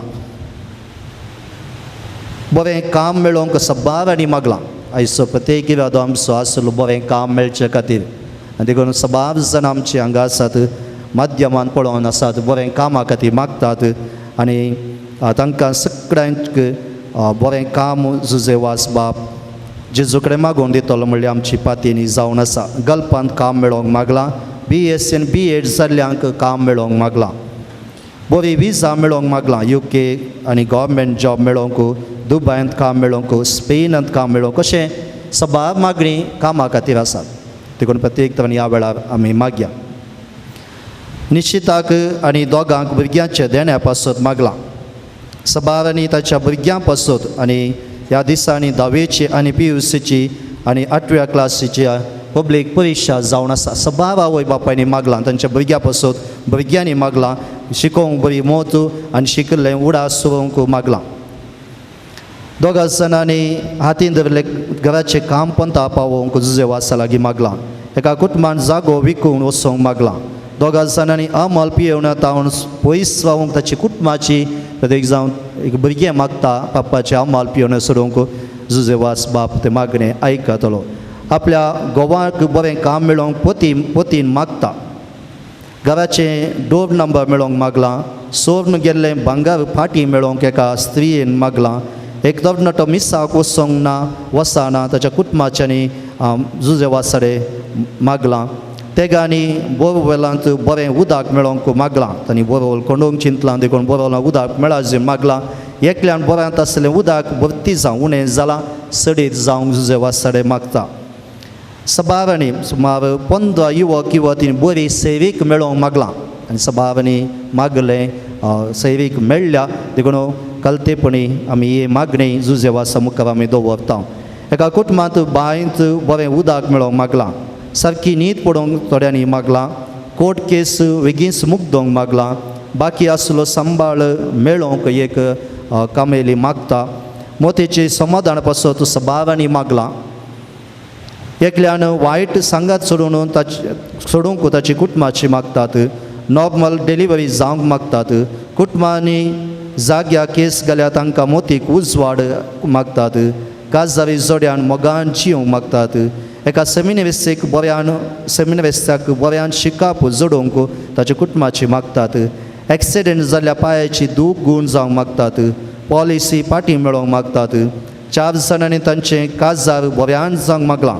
बरें काम मेळोवंक सबारांनी मागलां. आयचो प्रत्येक इरादो आमचो आसलो बरें काम मेळचे खातीर. आनी देखून सबार जाण आमचे हांगा आसात. माध्यमान पळोवन आसात. बरें कामा खातीर मागतात. आनी तांकां सगळ्यांक बरें काम जुजेवास बाप जेजू कडेन मागून दितलो म्हणल्यार आमची पातेनी जावन आसा. गल्पांत काम मेळोवंक मागलां. BSc B.Ed जाल्ल्यांक काम मेळोवंक मागलां. बरी विजा मेळोवंक मागलां. UK आनी गव्हर्मेंट जॉब मेळोवंक. दुबयांत काम मेळोवंक. स्पेनांत काम मेळोवंक. अशें सबार मागणी कामा खातीर आसात. देखून प्रत्येक तरान ह्या वेळार आमी मागया. निश्चिताक आनी दोगांक भुरग्यांच्या देण्या पासत मागलां. सबारांनी ताच्या भुरग्यां पासत आनी ह्या दिसांनी 10वीची आनी PUCची आनी 8व्या क्लासीची पब्लीक परिक्षा जावन आसा. सबार आवय बापायनी मागलां. तांच्या भुरग्यां पासत भुरग्यांनी मागलां. शिकोवंक बरी मोत आनी शिकलें उडास सुरोवंक मागलां. दोगां जाणांनी हातीन धरलें घराचें काम पंता पावोवंक जुजेवासा लागीं मागलां. एका कुटुंबान जागो विकूंक वचोंक मागलां. दोगां जाणांनी अमल पियेवना तावन पयस रावंक ताची कुटुंबाची एक जावन एक भुरगें मागता पापाचें अमल पियेवना सोडूंक जुजेवास बाप तें मागणें आयकतलो. आपल्या घोवाक बरें काम मेळोवंक पोतीन मागता. घराचें डोर नंबर मेळोवंक मागलां. सोर्न गेल्लें भांगर फाटी मेळोवंक एका स्त्रीयेन मागलां एक तरणाटो मिसाक वचोंक ना वसाना ताच्या कुटुंबाच्यांनी जुजे वासाडे मागलां तेगांनी बोरवेलांत बरें उदक मेळोवंक मागलां तांणी बोरवल कोंडोवंक चिंतलां देखून बोरवलां उदक मेळा मागलां एकल्यान बोरांत आसलें उदक भरती जावं उणें जालां सडीत जावंक जुजे वासाडे मागता सबारांनी सुमार 15 युवक युवतींनी बरी सैवीक मेळोवंक मागलां आनी सबारांनी मागलें सैवीक मेळ्ळ्या देखून कलतेपणी आमी ही मागणी जुजे वासा मुखार आमी दवरता एका कुटुंबांत बांयत बरें उदक मेळोवंक मागलां सारकी न्हीद पडोवंक थोड्यांनी मागलां कोर्ट केस बेगीन मुक्दोवंक मागलां बाकी आसलो सांबाळ मेळोवंक एक कामेली मागता मोतेची समाधान पासत सबारांनी मागलां एकल्यान वायट सांगात सोडूंक ताची कुटुंबाची मागतात नॉर्मल डिलिव्हरी जावंक मागतात कुटुंबांनी जाग्या केस घाल्या तांकां मोतीक उजवाड मागतात काजारी जोड्यान मोगान जिवंक मागतात एका सेमिनरिस्टीक सेमिनरिस्ताक बऱ्यान शिकाप जोडोवंक ताच्या कुटुंबाची मागतात एक्सिडेंट जाल्ल्या पांयाची दूख गूण जावंक मागतात पॉलिसी पाटी मेळोवंक मागतात 4 जाणांनी तांचें काजार बऱ्यान जावंक मागलां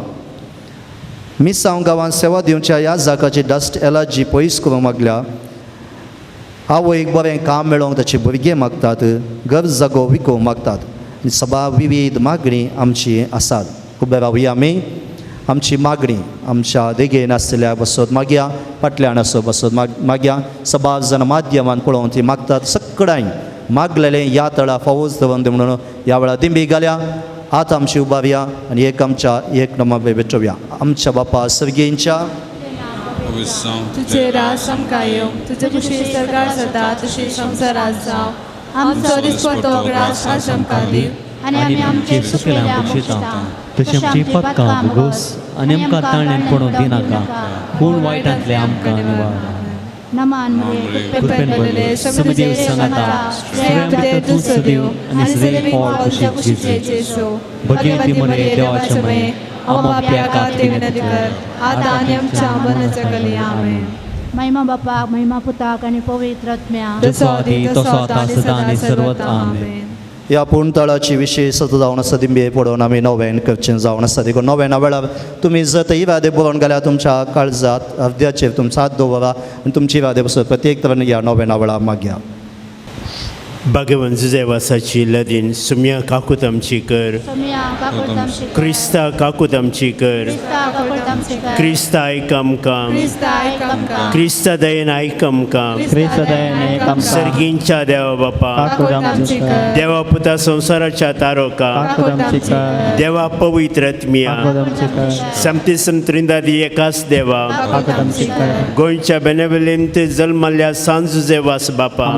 मिसांव गांवांत सेवा दिवच्या ह्या जागाची डस्ट एलर्जी पयस करूंक मागल्या आवयक बरें काम मेळोवंक ताची भुरगीं मागतात घर जागो विकोवंक मागतात सभा विविध मागणी आमची आसात उबे रावया आमी आमची मागणी आमच्या देगेन आसलेल्या बसत मागया फाटल्यान असो बसत मागया सभा जन माध्यमान पळोवन ती मागतात सगळ्यांक मागलेलें ह्या तळा फावोज दवरून म्हणून ह्या वेळार दिंबी घाल्या आतां आमची उबारया आनी एक आमच्या एक नंबर भेटोवया आमच्या बापा सर्गेंच्या तुझे राज समकायो तुझे कुशी सरकार जाता तशी संसारात जावं आमचो दिसपतो ग्रास आमकां दी आनी आमचे सुखेल्या बक्षिता तशी आमची पदकां भोगोस आनी आमकां ताळणेन पडूंक दिनाका पूण वायटांतले आमकां निवार नमान पेपरलेले समदेव सांगता श्रेय तू सदेव आनी सदैव पावल कुशीचे जेसो भगवती मरे देवाचे मये अमाप्या काते विनंती कर आता आनी आमच्या मनाच्या कली आमेन महिमा बापाक महिमा पुताक आनी पवित्र आत्म्या जसो आदी तसो आता सदा आनी सर्वत्र आमेन ह्या पूणतळाची विशेष जावन आसा दिंबे पडोवन आमी नव्यान करचें जावन आसा देखून नव्याना वेळार तुमी जर इरादे बरोवन गेल्यार तुमच्या काळजात अर्द्याचेर तुमचो हात दवरा आनी तुमची इरादे बसत प्रत्येक तरेन ह्या नव्याना वेळार मागया भगवन जुजेवासाची लदीन सुम्या काकूत आमची कर क्रिस्ता काकूत आमची कर क्रिस्ता आयक आमकां क्रिस्ता दयेन आयक आमकां सर्गींच्या देवा बापा देवा पुता संसाराच्या तारोका देवा पवित्र आत्म्या समती संत्रिंदादी एकाच देवा गोंयच्या बेनेवलेंत जल्माल्या सांज जुजेवास बापा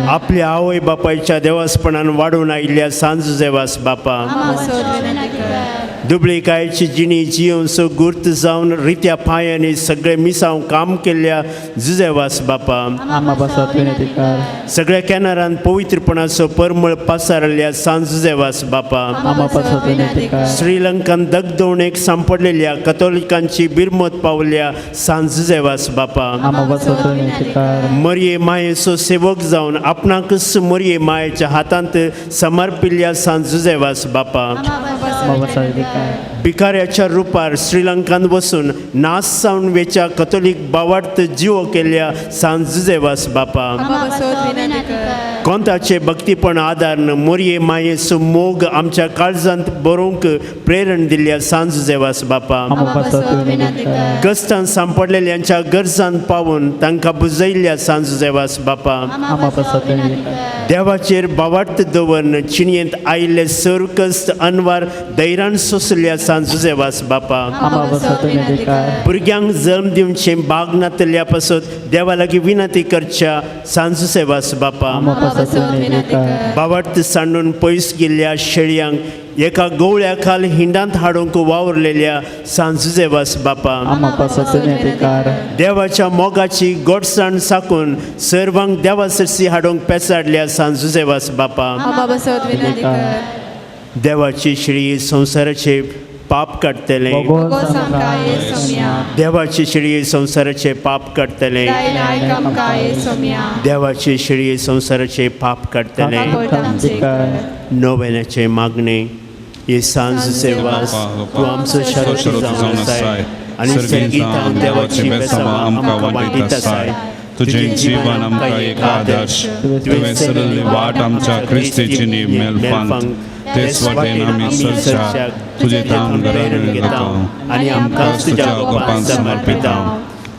आपल्या आवय बापायच्या देवासपणान वाडून आयिल्ल्या सांज जुजेवास बापा दुबळीकायेची जिणी जिवन सो गुर्त जावन रित्या पांयांनी सगळे मिसांव काम केल्ल्या जुजेवास बापा सगळ्या कॅनरान पवित्रपणाचो परमळ पासारल्या सांज जुजेवास बापा श्रीलंकान दगदवणेक सांपडलेल्या कथोलिकांची बिरमत पावल्या सांज जुजेवास बापा मरये मायेचो सेवक जावन आपणाकच मरये मायेच्या हातांत समर्पिल्ल्या सांज जुजेवास बापा भिकाऱ्याच्या रुपार श्रीलंकान वचून नास जावन वेच्या कथोलीक बावार्थ जिवो केल्ल्या सांज जुजेवास बापा कोंताचे भक्तीपण आदारन मोरये मायेचो मोग आमच्या काळजांत बरोवंक प्रेरण दिल्ल्या सांज जुजेवास बापा कश्टांत सांपडलेल्यांच्या गरजांत पावून तांकां बुजयल्ल्या सांज जुजेवास बापा देवाचेर बावार्थ दवरन चिणयेंत आयिल्ले सर्कस्त अनवार धैर्यान सोंसल्या सांज जुजेवास बापा भुरग्यांक जल्म दिवचें बाग नातल्या पासत देवा लागीं विनंती करच्या सांज जुजेवास बापा बावार्थ सांडून पयस गेल्ल्या शेळयांक एका गवळ्या खाल हिंडांत हाडूंक वावरलेल्या सांज जुजेवास बापा देवाच्या मोगाची गोडसाण साकून सर्वांक देवा सरसी हाडूंक पेसाडल्या सांज जुजेवास बापा देवाची श्री संसाराचे पाप काडटले भगवंत आमकां येसुम्या देवाची शिडी संवसाराचे पाप काडटले दायनाय आमकां येसुम्या देवाची शिडी संवसाराचे पाप काडटले आमचे कर नोवेनाचे मागणे हे सांज सेवास तूं आमचो शरोत जावन आसाय आनी सर्गीतान देवाची बेसांवां आमकां वांटीत आसाय तुझे जीवन आमकां एक आदर्श तुवें सरल्ली वाट आमच्या क्रिस्तीची नीव मेलपांत तेच वाटेन आमी चलच्याक तुजे धाम घरान घेतां आनी आमकां तुज्या गोपांत समर्पितां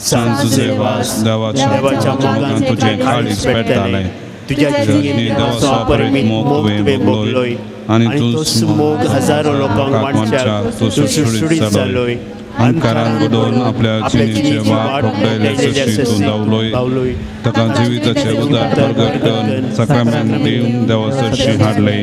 सांज सेवास देवाच्या मोगान तुजें काळीज पेट्टालें तुज्या जिणेंत देवाचो अपरिमीत मोग तुवें भोगलोय आनी तूं मोग हजारो लोकांक वाटच्याक तूं सुशुडीत जालोय अंकारान बुडोवन आपल्या जिणेचे वाट रोखडयले जशी तूं धांवलोय ताका जिविताचे उदार प्रगट करून सकारामेंत दिवन देवाचो हाडले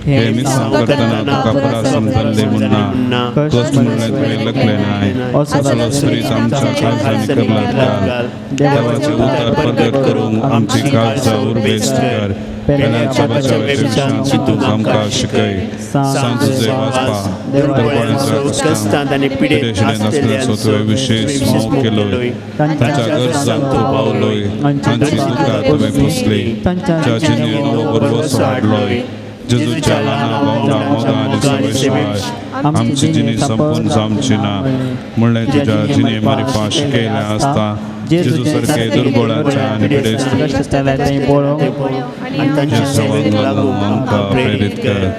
हे मिसां करतना तुका परासन जाल्ली म्हणना कश्ट म्हणलें तुवें लखलें नाय असलो स्त्रीत आमच्या काळजांनी कबलात घाल देवाचे उदार प्रगट करूंक आमची काळजां उर्बेस्त कर पेल्यांच्या बचावाचे विशांची तूं आमकां शिकय सांज तुजे वाचपा कश्टांत आनी पिडेत आसलेल्यांचो तुवें विशेश मोग केलोय तांच्या गरजांक तूं पावलोय तांची दुकां तुवें पुसली तांच्या जिणेर नवो बरवसो हाडलोय जेजूच्या ल्हाना भावना मोगा आनी सवेशाय आमची जिणी संपून जावची ना म्हणलें तुज्या जिणे मारिपा शिकयलें आसता जेजू सारके दुर्बळाच्या आनी पिडेस्त आमकां प्रेरीत कर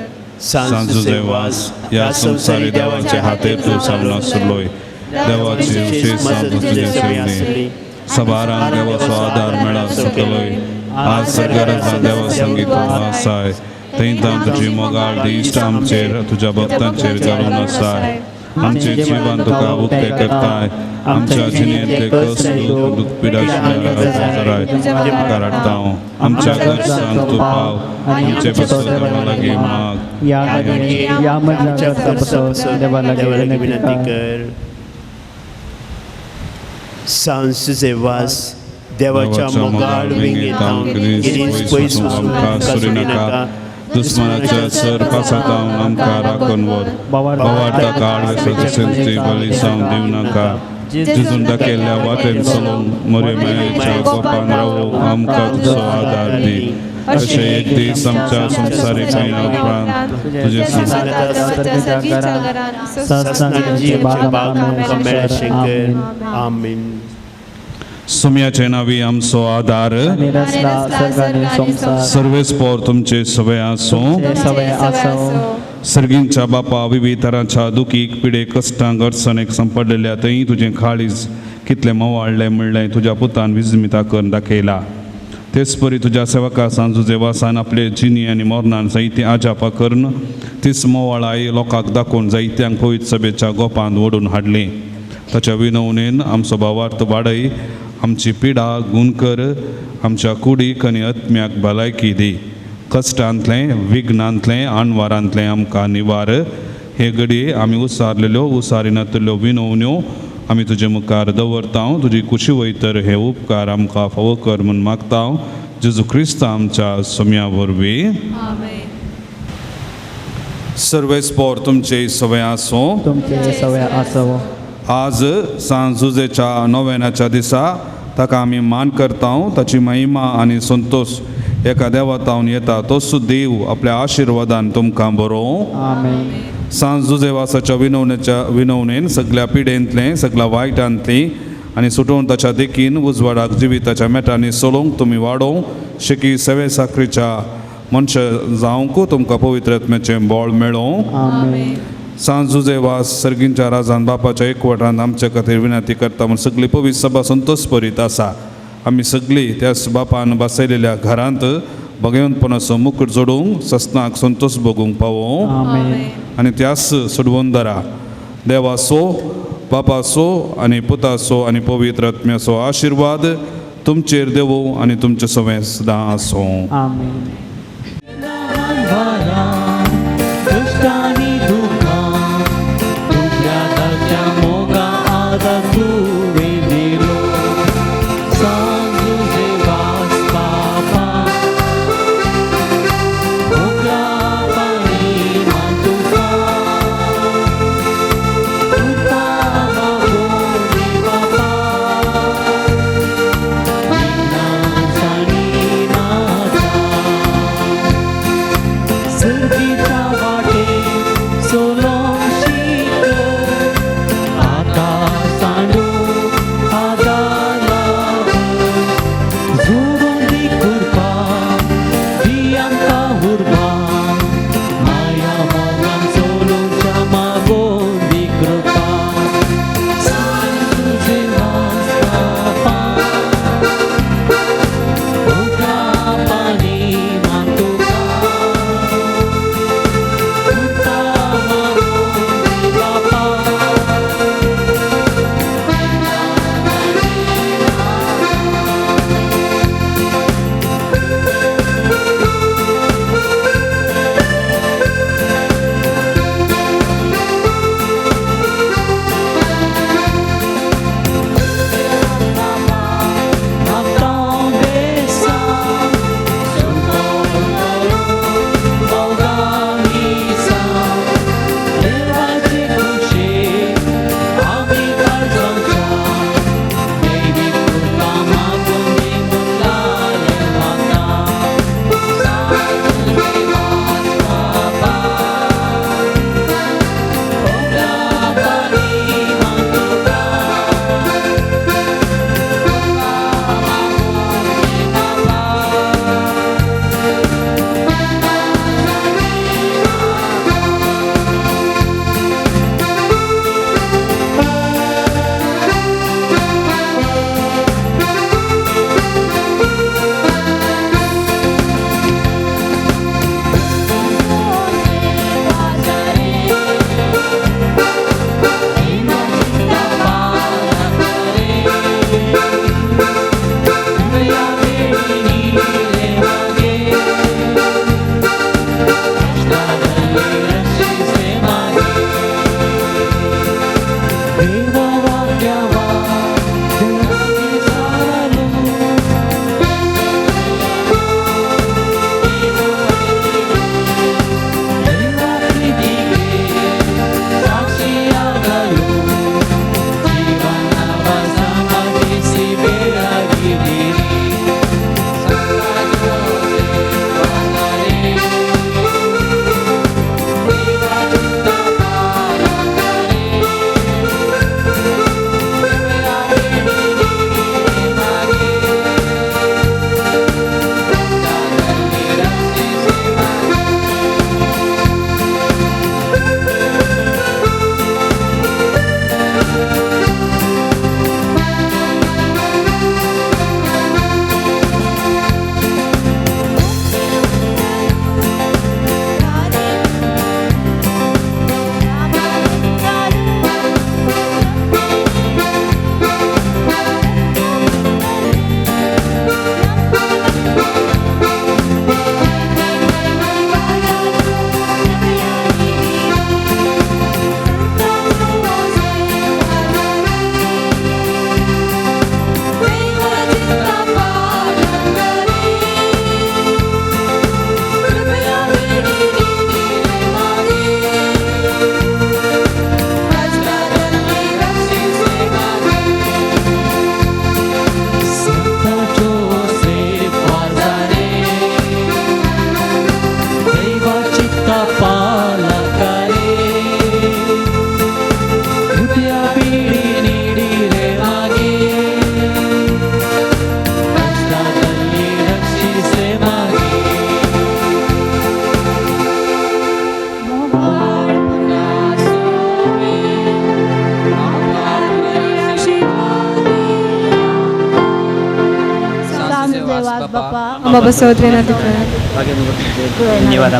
सांजुजे वास ह्या संवसारी देवाचे हातेर तूं सामनो सुरलोय देवाची विशेष सांज तुजे सेवनी सबारांक देवाचो आदार मेळा सकलोय आज सगळ्या देवा संगीत आसाय थंय तुजी मोगाळ दिश्ट आमचेर तुज्या भक्तांचेर घालून आसाय आमचे जीवन तुका उक्ते करताय आमच्या जिणेंतले कश्ट दुख पिडा राय तुका हाडटा आमच्या गरजांक तूं पाव आमचे बसत देवा लागीं माग या मधल्या देवा लागीं विनंती कर सांज सेवास देवाच्या मोगाळ विंगेतांक गिरीज पयस आमकां सोडिनाका दुस्मनाच्या सर पासातावन आमकां राखून वर बोवाडटा काळ वेसोची बळी जावं दिवं नाका जिजून दाखयल्ल्या वाटेन चलून मोरयेच्या गोपान रावूंक आमकां तुजो आदार दी अशें एक दीस आमच्या संवसारी खंय उपरांत तुजे आमीन सुम्याचे नावी आमचो आदार सर्वेस्पोर तुमचे सवय आसूं सर्गींच्या बापा विविध तरांच्या दुखीक पिडे कश्टांक अडचणेक संपडलेल्या थंय तुजें काळीज कितलें मोवाळ्ळें म्हणलें तुज्या पुतान विजमिता करून दाखयला तेच परी तुज्या सेवका सांजुजे वासान आपले जिणी आनी मोरणान जायती आजापां करून तीच मोवाळाय लोकांक दाखोवन जायत्यांक पवित्र सभेच्या गोपांत ओडून हाडली ताच्या विनवणेन आमचो भावार्थ वाडय आमची पिडा गूण कर आमच्या कुडीक आनी आत्म्याक भलायकी दी कश्टांतलें विघ्नांतलें आणवारांतलें आमकां निवार हे घडये आमी उसारलेल्यो उसारिनातल्यो विनवण्यो आमी तुजे मुखार दवरता तुजी कुशी वयतर हे उपकार आमकां फावो कर म्हूण मागता जेजू क्रिस्त आमच्या सोम्या वरवीं सर्वेस्पोर तुमचे सवय आसूं तुमचे सवय आसो आज सांजुजेच्या नोवेनाच्या दिसा ताका आमी मान करता ताची महिमा आनी संतोष एका देवातावन येता तोच देव आपल्या आशिर्वादान तुमकां बरो सांजुजे वासाच्या विनवणेन सगळ्या पिडेंतलें सगळ्या वायटांतलीं आनी सुटोवन ताच्या देखीन उजवाडाक जिविताच्या मेटांनी चलोवंक तुमी वाडोवंक शिकी सेवे साखरेच्या मनशां जावंक तुमकां पवित्र आत्म्याचें बळ मेळोवं सांजुजे वास सर्गींच्या राजान बापाच्या एकवटान आमच्या खातीर विनंती करता म्हूण सगळी पवित्र सभा संतोश भरीत आसा आमी सगळीं त्याच बापान बसयलेल्या घरांत भगवंतपणाचो मुकुट जोडूंक सस्नाक संतोष भोगूंक पावो आनी त्याच सुडवंदरा देवाचो बापाचो आनी पुताचो आनी पवित्र आत्म्याचो आशिर्वाद तुमचेर देवो आनी तुमचे सवय सदां आसूं बापा अमा बसवत विनंती कर धन्यवाद